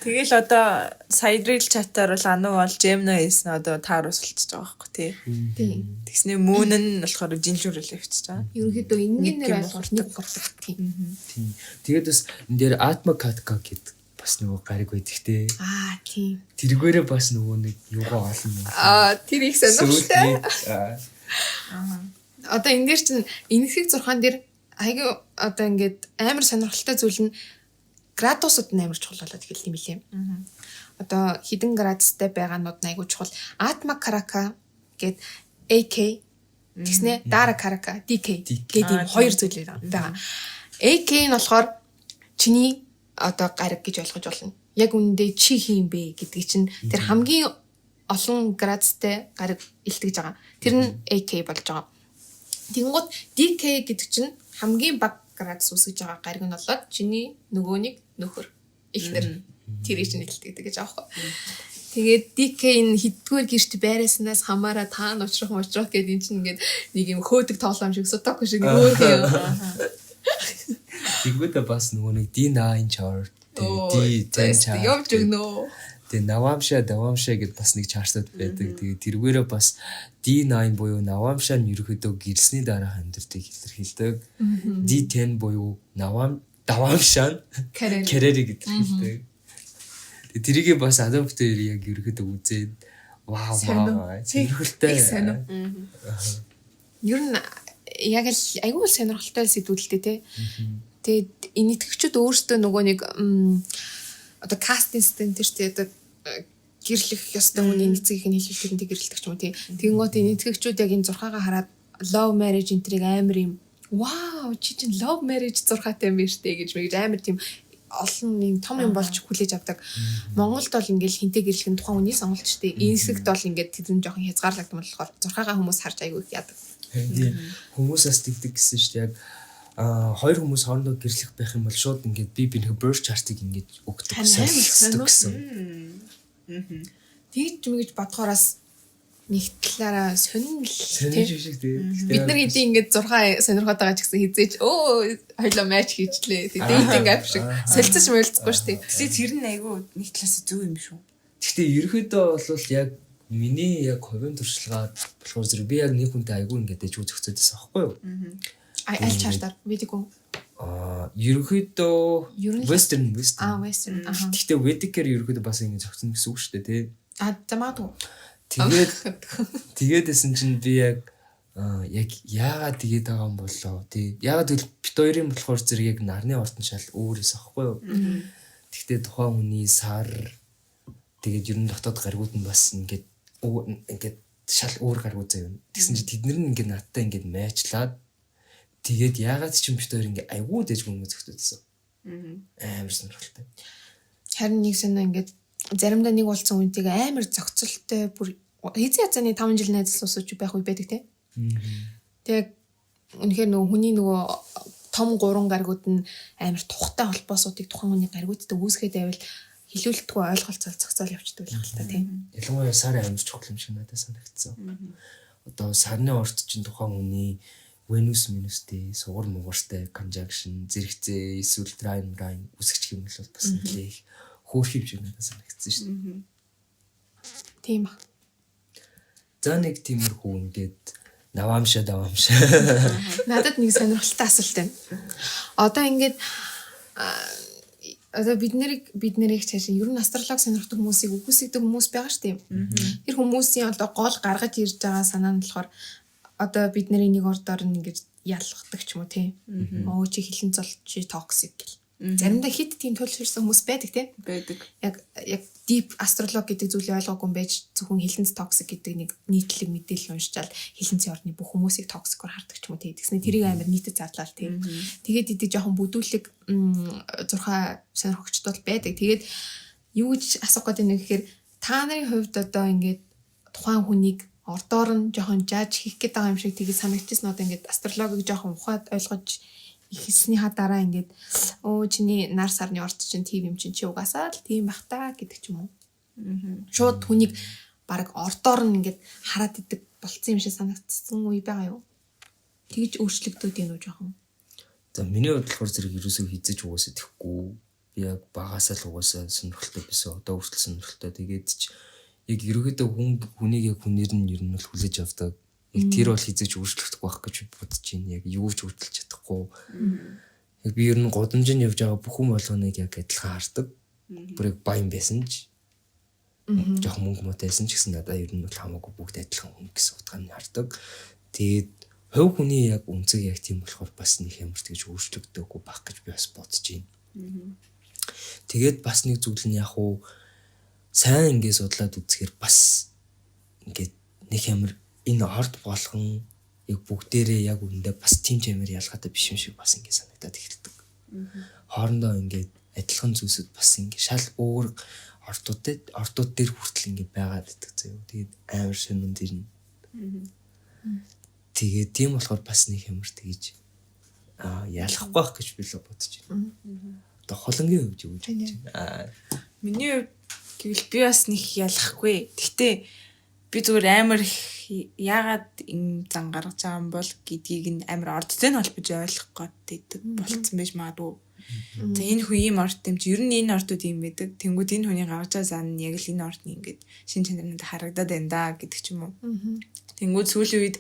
S1: Тэгэл одоо сая рил чатаар бол Ану бол Gemini хийсэн одоо таарус болчихж байгаа байхгүй тий.
S3: Тийм.
S1: Тэгснэ Moon нь болохоор жинлүүрэл явчихж байгаа.
S3: Ерөнхийдөө энгийн нэр
S1: Нэг
S3: нэг гордог тийм.
S2: Тийм. Тэгээд бас энэ дээр Atma Katka гэдэг бас нөгөө гариг байдаг те.
S3: Тийм.
S2: Тэргээрээ бас нөгөө нэг юугаа олно.
S3: Тэр их сонирхолтой.
S2: Аа.
S3: Одоо энэ дээр чинь энэхийг зурхаан дээр айгүй одоо ингээд амар сонирхолтой зүйл нь градусууд нь амар чухал болоод эхэлт юм билээ. Одоо хідэн градустай байгаанууд нь айгүй чухал. Atma Karaka гээд AK тэгснэ Dara Karaka DK гэдэг хоёр зүйл байгаа. AK нь болохоор чиний одоо гариг гэж ойлгож болно. Яг үүндээ чи хийм бэ гэдгийг чинь тэр хамгийн олон градустай гариг илтгэж байгаа. Тэр нь AK болж байгаа. Тэнгууд DK гэдэг чинь хамгийн бага градус үсгэж байгаа гариг нь болоод чиний нөгөө нэг нөхөр ихнэр тэрийг чинь илтгэдэг гэж аахгүй. Тэгээд DK энэ хэддгээр гэрт байраснаас хамаараа таана уучрах гэдэг энэ чинь ингээд нэг юм хөөдөг тоглоом шиг сутаку шиг өөрөө.
S2: Тэгвэл бас нөгөө нэг D9 chart, D10 chart
S3: явж өгнө.
S2: Тэгээ Навамша гэд бас нэг чартууд байдаг. Тэгээ тэргээрээ бас D9 буюу Навамша нь ерөөдөө гэрсний дараах амьдртыг илэрхийлдэг. D10 буюу Давамша карьерийг илэрхийлдэг. Тэгээ тэрийг бас адаптер яг ерөөдөө үзээд вау сонирхолтой.
S3: Ер нь яг л айгүй сонирхолтой сэдвүүдэлтэй те. Тэгээд энэ итгэгчид өөрсдөө нөгөө нэг одоо кастинг систем тэр чи одоо гэрлэх ёстой хүний нэцгийг нь хэлүүлдэг нь гэрлэлдэг ч юм уу тий. Тэгэнгүүт энэ итгэгчид яг энэ зурхаагаа хараад love marriage энтриг амар юм. Вау чи чинь love marriage зурхаатай юм биш үү гэж мэгж амар тийм олон юм том юм болж хүлээж авдаг. Монголд бол ингээл хинтээ гэрлэх нь тухайн хүний сонголт ч тий. Энэ хэсэгт бол ингээд тэд нь жоохон хязгаарлагдсан болохоор зурхаагаа хүмүүс харж айгүй их яадаг.
S2: Хүмүүсээс тэгдэг гэсэн шүү дээ. Яг хоёр хүмүүс хоорондоо гэрлэх байх юм бол шууд ингээд би нэг birth chart-ыг ингээд өгдөг гэсэн.
S3: Тэгж мэгж бодхоороос нэг талаараа сонирхол
S2: шиг тийм.
S3: Бид нар хэдий ингээд 6 сонирхоод байгаа ч гэсэн хизээч хоёлоо матч хийчлээ. Dating app шиг солилцож мөлцөхгүй шүү дээ.
S1: Тэгсээ тэр нь айгүй нэг талаас зөв юм шүү.
S2: Гэхдээ ерөөдөө бол яг миний яг хувийн туршлагаад болохоор зэрэг би яг нэг хүнтэй айгүй ингээд дэжүү зохицоодсэн аахгүй юу?
S3: Аль чартаар видео
S2: ерөөдөө western.
S3: Western.
S2: Гэхдээ Vedic-ээр ерөөдөө бас ингэ зохицно гэсэн үг шүү дээ тий.
S3: Замаагүй.
S2: Тэгээдсэн чинь би яг яагаад тэгээд байгаа юм болоо тий. Яагаад гэвэл бит хоёрын болохоор зэрэг яг нарны ортон шал өөрөөс аахгүй юу? Гэхдээ тухайн хүний сар тэгээд ер нь дотоод гаргууд нь бас ингээд шал өөр гаргууд заяа. Тэгсэн чинь тэд нар нь ингээд надтай ингээд майчлаад тэгээд яагаад ч юм бит хоёр ингээ айгүй дэж хүмүүс зөгтөөдсөн. Амар сонирхолтой.
S3: Харин нэг санаа ингээд заримдаа нэг уулзсан үнтэйг амар зохицолтой бүр эзэн язаны 5 жил найзлал уусаж байх үе байдаг те. Тэгээд үнэхээр нөгөө хүний нөгөө том 3 гаргууд нь амар тухтай холбоосуудыг тухайн хүний гаргуудтай үүсгээд байвал хилүүлтгүй ойлголцол зохицол явчихдаг л хаалта тийм.
S2: Ялангуяа сарын амьд чухал юм шиг надад санагдсан. Одоо сарны орт чинь тухайн хүний Venus минустэй, сугар мугартай conjunction, зэрэгцээ, эсвэл trine үсгч юм бол бас нэлээх хөөх юм шиг надад санагдсан шүү дээ.
S3: Тийм ба.
S2: За нэг тиймэрхүү ингээд даваамшаа.
S3: Надад нэг сонирхолтой асуулт байна. Одоо ингээд одоо бид нарыг цаашаа ер нь астролог сонирхдаг хүмүүсийг үгүйсгдэг хүмүүс байгаа шүү дээ. Тэр хүмүүсийн одоо гол гаргаж ирж байгаа санаа нь болохоор одоо бид нарын нэг ордоор нь ингэж ялгадаг ч юм уу тийм. Оо чи хилэн цол чи токсик гэл. Заримдаа хит тийм төлөвшөрсөн хүмүүс байдаг тийм.
S1: Байдаг.
S3: Яг deep astrolog гэдэг зүйлийг ойлгоогүй юм байж зөвхөн хилэнц токсик гэдэг нэг нийтлэг мэдээлэл уншчаал хилэнцийн орны бүх хүмүүсийг токсикор хардаг ч юм уу тийм. Тэгснэ тэрийг амар нийтэд зарлал тийм. Тэгээд идэг жоохон бүдүүлэг зурхаа сонирхогчд бол байдаг. Тэгээд юу гэж асуух гэдэг нэг гэхээр та нарын хувьд одоо ингээд тухайн хүнийг ордоор нь жоохон жааж хийх гээд байгаа юм шиг тэгээд санагдчихсан одоо ингээд астрологийг жоохон ухаад ойлгож ихснийхаа дараа ингээд өө чиний нар сарны орд чинь тийм юм чинь чи угаасаа л тийм бах та гэдэг ч юм уу. Шууд хүнийг баг ордоор нь ингээд хараад идэг болцсон юм шиг санагдсан үе байгаа юу? Тэгж өөрчлөгдөд юм уу жоохон?
S2: За миний хувьд болохоор зэрэг ерөөсөө хизэж угаасаа тэхгүй. Би яг багасаа л угаасаа сонирхолтой байсан. Одоо хүртэл сонирхолтой. Тэгээд ч яг ерөөдөө хүнийг яг хүнээр нь ер нь бол хүлээж авдаг. Яг тэр бол хизэж өөрчлөгдөхгүй байх гэж бодож байна. Яг юу ч өөрчилж чадахгүй. Яг би ер нь годамжинд явж байгаа бүх хүн болгоныг яг адилхан хардаг. Бүр яг баян байсан ч жоох мөнгө мөтэйсэн ч гэсэн надад ер нь бол хамаагүй бүгд адилхан хүн гэсэн утгаараа хардаг. Тэгээд хувь хүний яг үнцэг яг тийм болохоор бас нэг ямар тэгж өөрчлөгдөөгүй байх гэж би бас бодож байна. Тэгээд бас нэг зүйл нь яг уу сайн ингээд судлаад үзэхээр бас ингээд нэг ямар энэ орд болгон яг бүгдээрээ яг үндэ бас тийм ч амар ялгаатай биш юм шиг бас ингээд санагдаад эхэлдэг. Хоорондоо ингээд адилхан зүйлсүүд бас ингээд шал өөр ордууд дээр хүртэл ингээд байгаад байдаг заяа. Тэгээд амар сонирн дэрнэ. Тэгээд тийм болохоор бас нэг ямар тэгж ялахгүй байх гэж би л бодож байна. Одоо холонгийн хувьд юу гэж бодож байна?
S1: Миний хувьд гэвэл би бас нэг ялахгүй. Гэхдээ би зүгээр амар яагаад энэ зан гаргаж байгаа юм бол гэдгийг нь амар ордтой нь холбож ойлгох гээд болцсон байж магадгүй. За энэ хүн ийм орд юм чи ер нь энэ ордууд юм байдаг. Тэнгүүд энэ хүний гаргаж байгаа зан нь яг л энэ ордны ингээд шин чанартай харагдаад байна да гэдэг ч юм уу. Тэнгүүд сүүлийн үед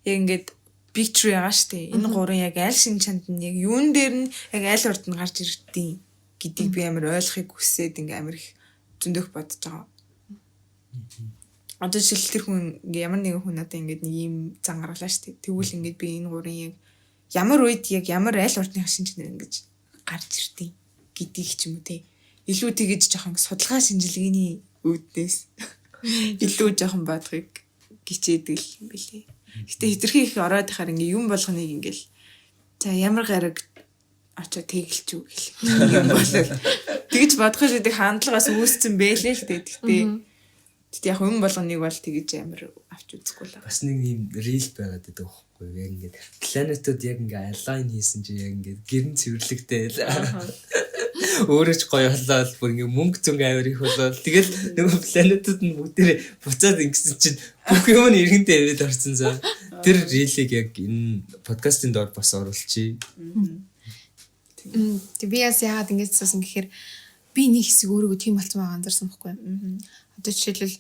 S1: яг ингээд picture ягаа штэ. Энэ гурван яг аль шин чанд нь яг юун дээр нь яг аль орд нь гарч ирдیں۔ Гэдгийг би амар ойлгохыг хүсээд ингээд амар их зөндөх бодож байгаа. Одоо жишээл тэр хүн ямар нэгэн хүн одоо ингээд нэг юм зан гаргалаа штэ. Тэгвэл ингээд би энэ гурван яг ямар үед яг ямар аль ордны шин чанар ингэж гарч ирдیں۔ Гэдгийг ч юм уу те. Илүү тэгэж жоохон судалгаа шинжилгээний үүднээс илүү жоохон бодохыг гिचээдэг юм билээ. Гэтэ хитрхи их ороод ихаар ингээ юм болгоныг ингээл за ямар гараг очоо тэгэлчүү гэх юм болол тэгж бодох шиг хандлагаас үүссэн байлээ л дээ. Гэтэ яг юм болгоныг бол тэгж амар авч үзэхгүй л.
S2: Бас нэг юм рил байгаад байдаг байхгүй юу? Яг ингээд планетууд яг ингээ алайн хийсэн чи яг ингээд гэрэн цэвэрлэгтэй л. Өөрөө ч гоё болоод бүр ингээ мөнгө зөнгө авир их болоод тэгэл нөгөө планетууд нь бүгдээрээ буцаад ингэсэн чинь бүх юм нь иргэнтэй аваад орсон за. Тэр рилийг яг энэ подкастын доор бас оруулчихъя.
S3: Тэг би яагаад ингэж суусан гэхээр би нэг хэсэг өөрийгөө тийм болсон байгаа анзаарсан байхгүй. Одоо жишээлбэл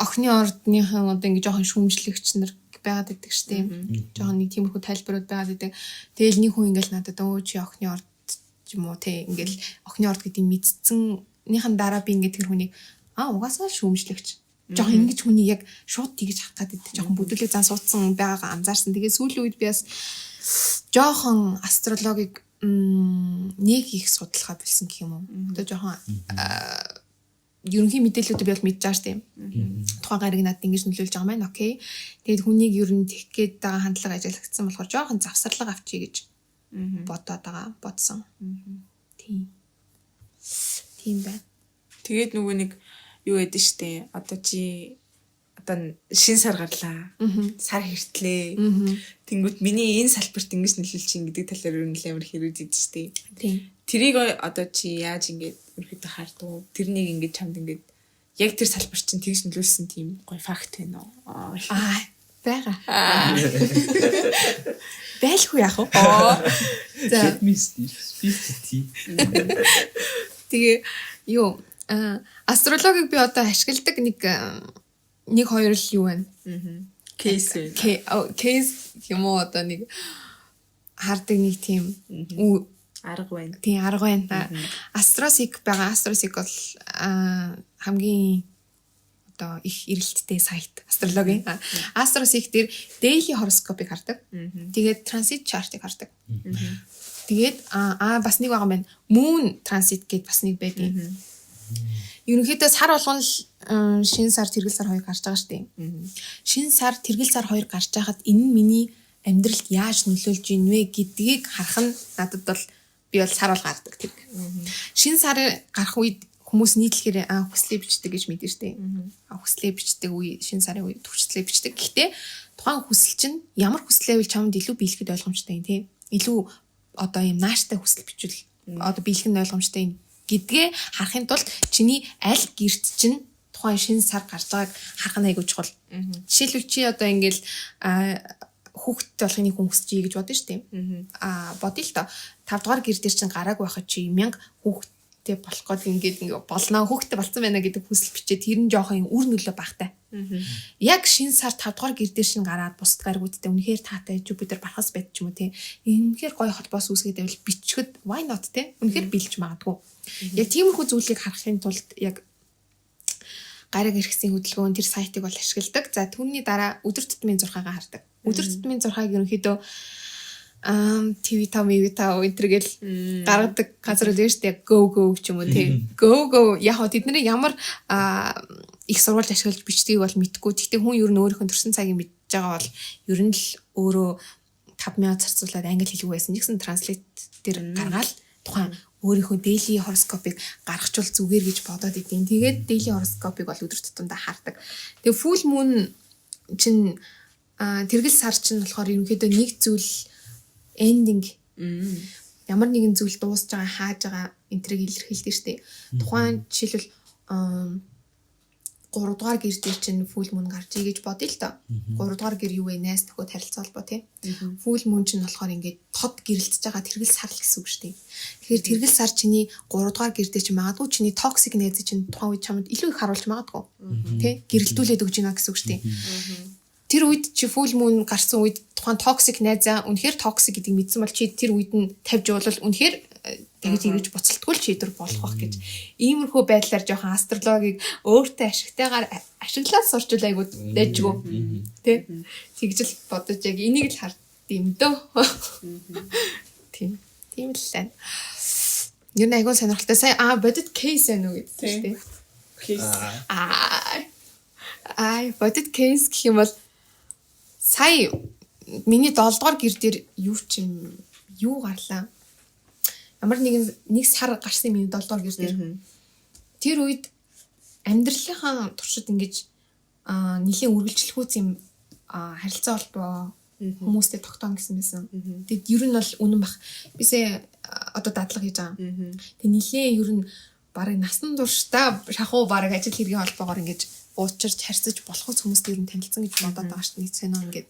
S3: охины ордныхан одоо ингэ жоохон шүүмжлэгч нар байгаад байдаг штеп. Жоохон нэг тиймэрхүү тайлбарууд байгаад байдаг. Тэгэл нэг хүн ингээл надад өө чи охины орд юм уу те ингээл охины орд гэдэг мэдсэнийхэн дараа би ингээд тэр хүнийг угаасаа шүүмжлэгч жоохон ингэж хүний яг шууд тэгж харах гэдэг жоохон бүдүүлэг зан суудсан байгаагаа анзаарсан. Тэгээ сүүлийн үед би бас жоохон астрологиг нэг их судлахад болсон гэх юм уу. Одоо жоохон ерөнхий мэдээллүүдийг би бол мэдж байгаа штеп. Тухайн гариг надад ингэж нөлөөлж байгаа маань окей. Тэгээд хүнийг ер нь тех гээд байгаа хандлага ажиглагдсан болохоор жоохон завсарлага авчий гэж бодоод байгаа бодсон. Тийм байна.
S1: Тэгээд нөгөө нэг юу гэдэг штэ. Одоо чи одоо шин сар гарлаа. Сар хэртлээ. Тэнгүүт миний энэ салбарт ингэж нөлөөлж чинь гэдэг талаар ер нь амар хэрүүдэд штэ.
S3: Тийм.
S1: Тэрийг одоо чи яаж ингэж өрхөд хаардаг. Тэрнийг ингэж чамд ингэж яг тэр салбар чинь тэгж нөлөөлсөн тийм гоё факт байна уу?
S3: Бага. Байлгүй яах вэ?
S2: За мистик.
S3: Тэгээ юу астрологиг би одоо ашигладаг нэг хоёр л юу байна.
S1: Кейс
S3: юм уу одоо нэг хардаг нэг тийм
S1: арга байна.
S3: Тийм арга байна. Астросик байгаа. Астросик бол хамгийн одоо их эрэлттэй сайт астрологийн. Астросик дээр daily horoscope-ыг хардаг. Тэгээд transit chart-ыг хардаг. Тэгээд бас нэг байгаа байна. Moon transit гэдээ бас нэг байдаг. Ерөнхийдөө сар болгон шин сар тэргэл сар 2 гарч байгаа шүү дээ. Шин сар тэргэл сар 2 гарч байхад энэ нь миний амьдралд яаж нөлөөлж ийн вэ гэдгийг харах нь надад бол би бол сар бол гардаг тэр. Шин сар гарах үед хүмүүс нийтлэхээр хүслээ бичдэг гэж мэдэн штэ. Хүслээ бичдэг үе шин сарын үед хүслээ бичдэг. Гэхдээ тухайн хүсэл чинь ямар хүслээ вэ чамд илүү биелэхэд ойлгомжтой юм тий. Илүү одоо юм нааштай хүсэл бичвэл одоо биелэх нь ойлгомжтой юм гэдгээ харахын тулд чиний аль гэрт чинь тухайн шин сар гарч байгааг харах нь айгуу чухал. Жишээлбэл чи одоо ингээл хүүхдтэй болохыг нэг хүн хүсэж ий гэж бодно шүү дээ. Бодъё л доо. 5 дугаар гэр дээр чинь гарааг байхад чи 1000 хүүхдтэй болох гээд ингээд болно. Хүүхдтэй болцсон байна гэдэг хүсэл бичээ тэр нь жоохон үр нөлөө багтай. Яг шинэ сар 5 дугаар гэр дээр шинэ гараад бусд гаргуудтай үнэхээр таатай Жупитер бархас байд ч юм уу те. Үнэхээр гоё холбоос үүсгээд байвал бичгэд why not те. Үнэхээр бэлж магадгүй. Яг тиймэрхүү зүйлийг харахын тулд яг гараг эрхсийн хөдөлгөөн тэр сайтыг бол ашигладаг. За түүний дараа өдөр тутмын зурхаагаа хардаг. Өдөр тутмын зурхааг ерөнхийдөө ТV5 энтергээл гаргадаг газар үү шүү дээ. Go ч юм уу тий. Go яг тэдний ямар их сурвалж ашиглаж бичдгийг бол мэдгүй. Гэхдээ хүн ер нь өөрийнхөө төрсэн цагийг мэдж байгаа бол ер нь л өөрөө 5,000 зарцуулаад англи хэлгүй байсан. Нэгсэн транслейт дээр гаргаад тухайн өөрийнхөө daily horoscope-ыг гаргachвал зүгээр гэж бодоод идэв. Тэгээд daily horoscope-ыг бол өдөр тутамдаа хардаг. Тэгээ full moon чинь тэргэл сар чинь болохоор ерөнхийдөө нэг зүйл ending ямар нэгэн зүйл дуусж байгаа хааж байгаа энтрийг илэрхийлдэг шүү дээ. Тухайн жишээлбэл 3 дугаар гэр дээр чинь full moon гарч ий гэж бодъё л доо. 3 дугаар гэр юу вэ? Найс нөхөд харилцаа холбоо тий. Full moon чинь болохоор ингээд тод гэрэлтэж байгаа тэргэл сар л гэсэн үг шүү дээ. Тэгэхээр тэргэл сар чиний 3 дугаар гэр дээр чинь магадгүй чиний toxic найз чинь тухайн үед чамд илүү их харуулж магадгүй. Тий? Гэрэлтүүлээд өгч байна гэсэн үг шүү дээ. Тэр үед чи full moon гарсан үед тухайн toxic найзаа үнэхээр toxic гэдгийг мэдсэн бол чи тэр үед нь тавьж явбал үнэхээр тэгж буцалтгүй л чи дөр болох байх гэж. Иймэрхүү байдлаар жоохон астрологийг өөртөө ашигтайгаар ашиглаад сурчвал айгуу дэжгүй. Тэ? Тэгж л бодож яг энийг л хард юм дөө. Тийм л лээ. Юу нэг айгуу сонирхолтой. Сая бодит кейс байна уу гэдэг чинь тийм.
S1: Кейс.
S3: Бодит кейс гэх юм бол сая миний 7 дугаар гэр дээр юу гарлаа. Ямар нэг сар гарсан миний 7 дугаар гэр дээр. Тэр үед амьдралынхаа туршид ингэж нэлийн үргэлжлэхүүц юм харилцаа холбоо хүмүүстэй тогтоон гэсэн байсан. Тэгэд ер нь бол үнэн бах. Бисээ одоо дадлага хийж байгаа. Тэг нэлийн ер нь барыг насан туршдаа шахуу барыг ажил хэргийн холбоогоор ингэж уучирч харьцаж болох хүмүүст ер нь танилцсан гэж бодоод байгаа шүү дээ. Нэг цэнэ ингээд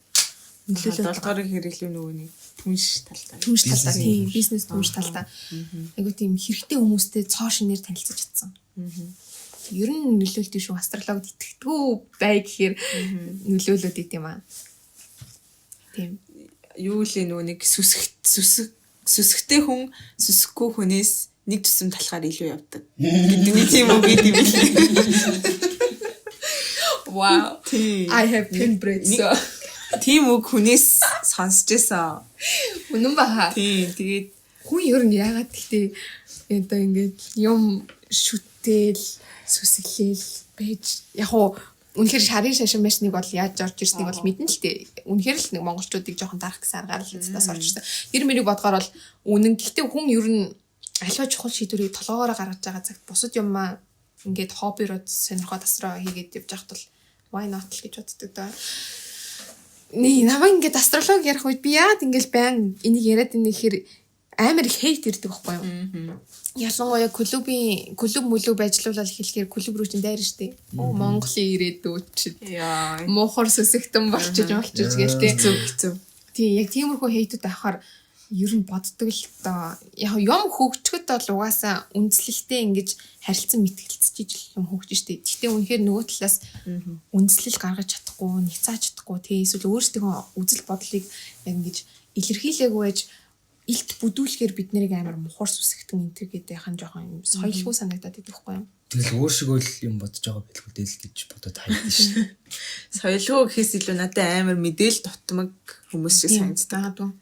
S3: нөлөөлөд
S1: долгорыг хэрэглэв нөгөө нэг түнш талтай.
S3: Түнш талтай тийм бизнес түнш талтай. Айгуу тийм хэрэгтэй хүмүүстэй цоо шинээр танилцаж чадсан. Ер нь нөлөөлдөг шүү. Астрологид итгэдэггүй бай гэхээр нөлөөлөд идэм аа. Тийм.
S1: Юу лээ нөгөө нэг сүсгтэй хүн сүсэхгүй хүнээс нэг төсөм талахаар илүү явдаг. Гэдэг нэг тийм үг гэдэг юм лээ.
S3: Wow. I have been bred so.
S1: Тийм үг хүнээс сонсч байсан.
S3: Үнэн баха.
S1: Тийм. Тэгээд
S3: хүн ер нь яагаад гэхдээ одоо ингээд юм шүтэл сүсгэлэл байж яг уу үнэхээр шарын шашин машиныг бол яаж орж ирснийг бол мэднэ л дээ. Үнэхээр л нэг монголчуудыг жоохон дарах гэсэн аргаар л хэвчээс орж ирсэн. Тэр мэрийг бодгоор бол үнэн. Гэхдээ хүн ер нь аливаа чухал шийдвэрийг толгоогоор гаргаж байгаа цагт бусад юмаа ингээд хоббироо сонирхоод асраа хийгээд явж байхад бол why not л гэж боддог даа. Намайг ингээд астрологи ярих үед би яад ингээд байн энийг яриад энэ хэр амар их хейт ирдэг байхгүй юу? Ялангуяа клуб ажиллуулаад хэлэхээр клуб рүү чинь дайрна штэ. Монголын ирээдүйд муухар сүсэгтэн болчих гээл тээ.
S1: хэцүү.
S3: Тий, яг тиймэрхүү хейтүүд авахаар ер нь боддог л доо. Яг юм хөгжөхөд бол угаасаа үндэслэлтэй ингэж харилцан мэтгэлцэж юм хөгжиж штэ. Гэхдээ үнэхээр нөгөө талаас үндэслэл гаргаж чадахгүй, няцааж чадахгүй тий. Эсвэл өөрсдийнхөө үзэл бодлыг яг ингэж илэрхийлээгүй байж илт бүдүүлэхээр бид нарыг амар мухар сүсгтэн энтергээд яхан жоохон юм соёлгүй санагдаад идэх байхгүй юу?
S2: Тэгэл өөршгөө л юм бодож байгаа байлгүй дээ л гэж бодоод хайдсан шүү.
S1: Соёлгүй гэхээс илүү надад амар мэдээл дутмаг хүмүүс шиг санагддаг.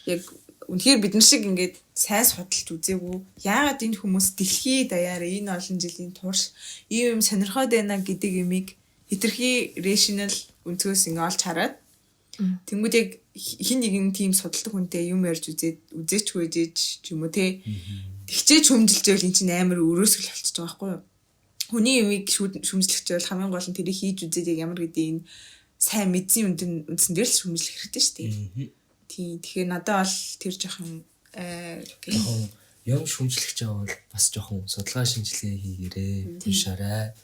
S1: Яг үнэхээр бид нар шиг ингээд сайн судалж үзээгүй. Яагаад энэ хүмүүс дэлхий даяар энэ олон жилийн турш ийм юм сонирхоод байна гэдэг юмыг хэтэрхий rational өнцгөөс ингээ олж хараад тэнгүүд яг хин нэгэн тийм судалдаг хүнтэй юм ярьж үзээч хөөжээж ч юм уу те. Тэгчээж хүмжилжээл эн чинь амар өрөөсгөл болчихж байгаа байхгүй юу? Хүний юмыг шүмжлэхчээл хамгийн гол нь тэрийг хийж үзээд яг ямар гэдэг энэ сайн мэдсэн үндсэн дээр л шүмжлэх хэрэгтэй шүү дээ. Тийм. Тэгэхээр надад бол тэр жоохон
S2: юм шүмжлэх жаа бол бас жоохон судалгаа шинжилгээ хийгээрээ тушаарай.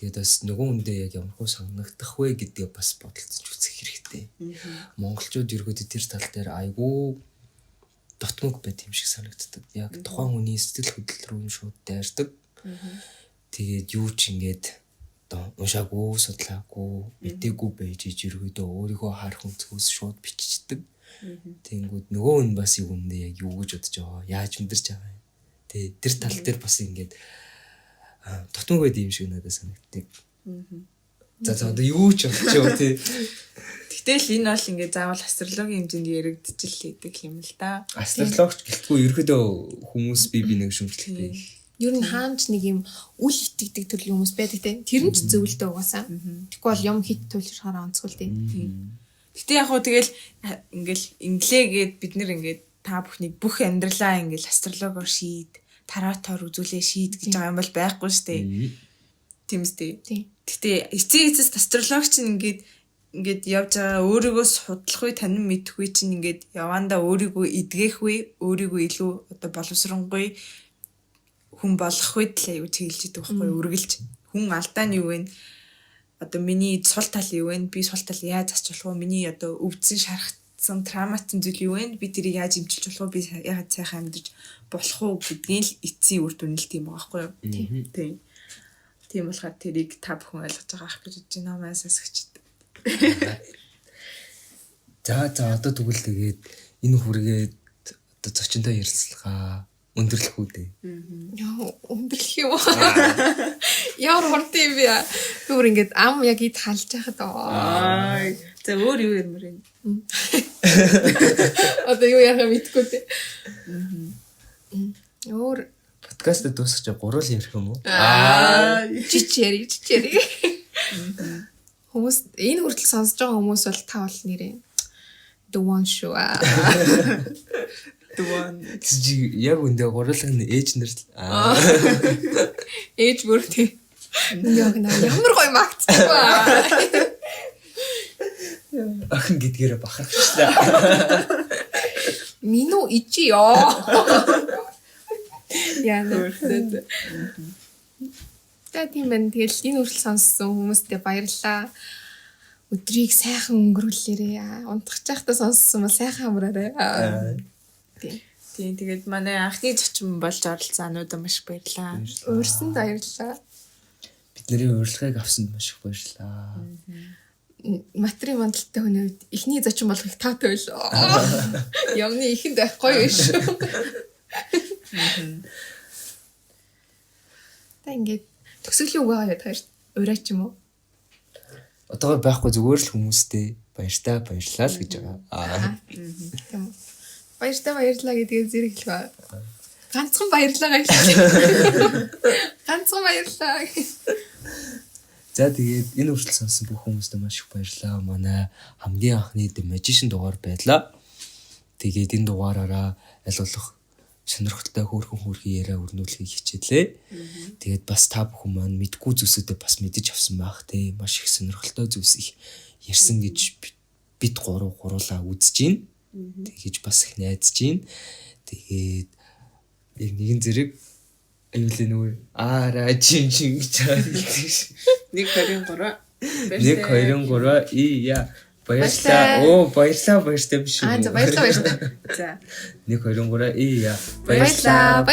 S2: Тэгээд бас нөгөө хүндээ яг ямар хөө санагдах вэ гэдгээ бас бодолцож үзэх хэрэгтэй. дээ. Монголчууд ерөөдөө тэр тал дээр айгүй дотмог байт юм шиг санагддаг. Яг тухайн хүний сэтгэл хөдлөл рүү шууд дайрдаг. Тэгээд юу ч ингээд одоо уншаагүй, судлаагүй, мэдээгүй байж ерөөдөө өөрийгөө харах өнцгөөс шууд биччихдэг. Тэнгүүд нөгөө нь бас юу юм бэ? Яг юу гэж бодож байгаа? Яаж мэдэрч байгаа юм? Тэгээд тэр тал дээр бас ингээд дотмог байт юм шиг надад санагддаг. За одоо юу ч болчихоо тий.
S1: Гэтэл энэ бол ингээд заавал астрологийн хэмжээнд яригдчихлээдэг юм л да.
S2: Астрологч гэлтгүй ерөөдөө хүмүүс бие биенээ шүмжлэхтэй.
S3: Ер нь хаамч нэг юм үл итгэдэг төрлийн хүмүүс байдаг те. Тэр нь ч зөвлөдөө угаасаа. Тэгэхгүй бол юм хит туйлшрахаараа онцгой те.
S1: Гэтэ яг хөө тэгэл ингээл инглээгээд бид нэр ингээд та бүхнийг бүх амьдралаа ингээл астрологоор шийд, тараатаар үзүүлээ шийд гэж байгаа юм бол байхгүй штэ. Тийм үстэй. Гэтэ эцэг эцэс астрологч нь ингээд явж байгаа өөрийгөө судлах үе танин мэдэх үе чинь ингээд явандаа өөрийгөө эдгэх үе, өөрийгөө илүү одоо боловсронгуй хүн болох үед л аюу чиглэж идэг байхгүй үргэлж хүн алдаа нь юу вэ? Одоо миний сул тал юу вэ? Би сул тал яаж засч болох вэ? Миний одоо өвдсөн шархсан травматсан зүйл юу вэ? Би тэрийг яаж эмчилж болох вэ? Би яаж сайхан амьдарч болох уу гэдгийг л эцсийн үр дүн л тийм байгаа байхгүй юу? Тийм. Тийм болохоор тэрийг та бүхэн ойлгож байгаа ах гэж бодож байна маа сасагчд.
S2: За одоо тэгвэл тэгээд энэ хүргээд одоо зочинтой ярилцлага өндөрлөх үү дээ.
S3: Яа, өндөрлөх юм уу? Ямар хурд юм бэ? Түр ингээд ам яг ид халж яхад
S1: Аа. За өөр юу юмэр юм?
S3: Одоо юу яхаа мэдгүй дээ. Өөр
S2: Подкаст дуусах чинь гурвал ярих юм уу?
S3: чичэри. Хүмүүс энэ хүртэл сонсож байгаа хүмүүс бол та бол нэрээ the one шүү.
S2: Яг үндэ гурвалаг нь ээж нар
S3: Ээж бүр тий. Яг ямар гоё магтдаг ба.
S2: охин гэдгээрээ бахархчихлаа.
S3: Мину ичи ёо. Яа нэ. Тийм байна. Тэгэл энэ хүртэл сонссон хүмүүстээ баярлалаа. Өдрийг сайхан өнгөрүүлээрээ. Унтах чахтаа сонссон бол сайхан амраарай.
S1: Тийм тэгээд манай анхны зочин болж оролцсон ануудаа маш баярлалаа.
S3: Өөрсөнд баярлалаа.
S2: Бидний урилгыг авсанд маш их баярлалаа.
S3: Материал мандалтай хүний үед эхний зочин болох их таатай байлоо. Ямны ихэнд байх гоё биш. Та ингээд төсөөллийн үг аваад таарч ураач юм уу?
S2: Одоо байхгүй зүгээр л хүмүүстэй баярлалаа л гэж байгаа.
S3: Тийм үү. Баярлалаа гэдгээ зэрэг л ба. Ганцхан баярлалаа гэж. Ганцхан баярлалаа.
S2: За тэгээд энэ үртэл сонсон бүх хүмүүстээ маш их баярлалаа. Манай хамгийн анхны The Magician дугаар байлаа. Тэгээд энэ дугаараараа аль болох сонирхолтой хөөрхөн яриа өрнүүлэхийг хичээлээ. Тэгээд бас та бүхэн маань мэдгүй зүйлсүүдээ бас мэдэж авсан байх те. Маш их сонирхолтой зүйлс их ярьсан гэж бид гуруулаа үзэж байна. Тэгэж бас их найдаж байна. Тэгээд яг нэгэн зэрэг аюулын үе аараа чин гэж байгаа. 123 ия баярлалаа. Баярлалаа биш үү?
S3: За баярлалаа.
S2: За 123 ия
S3: баярлалаа.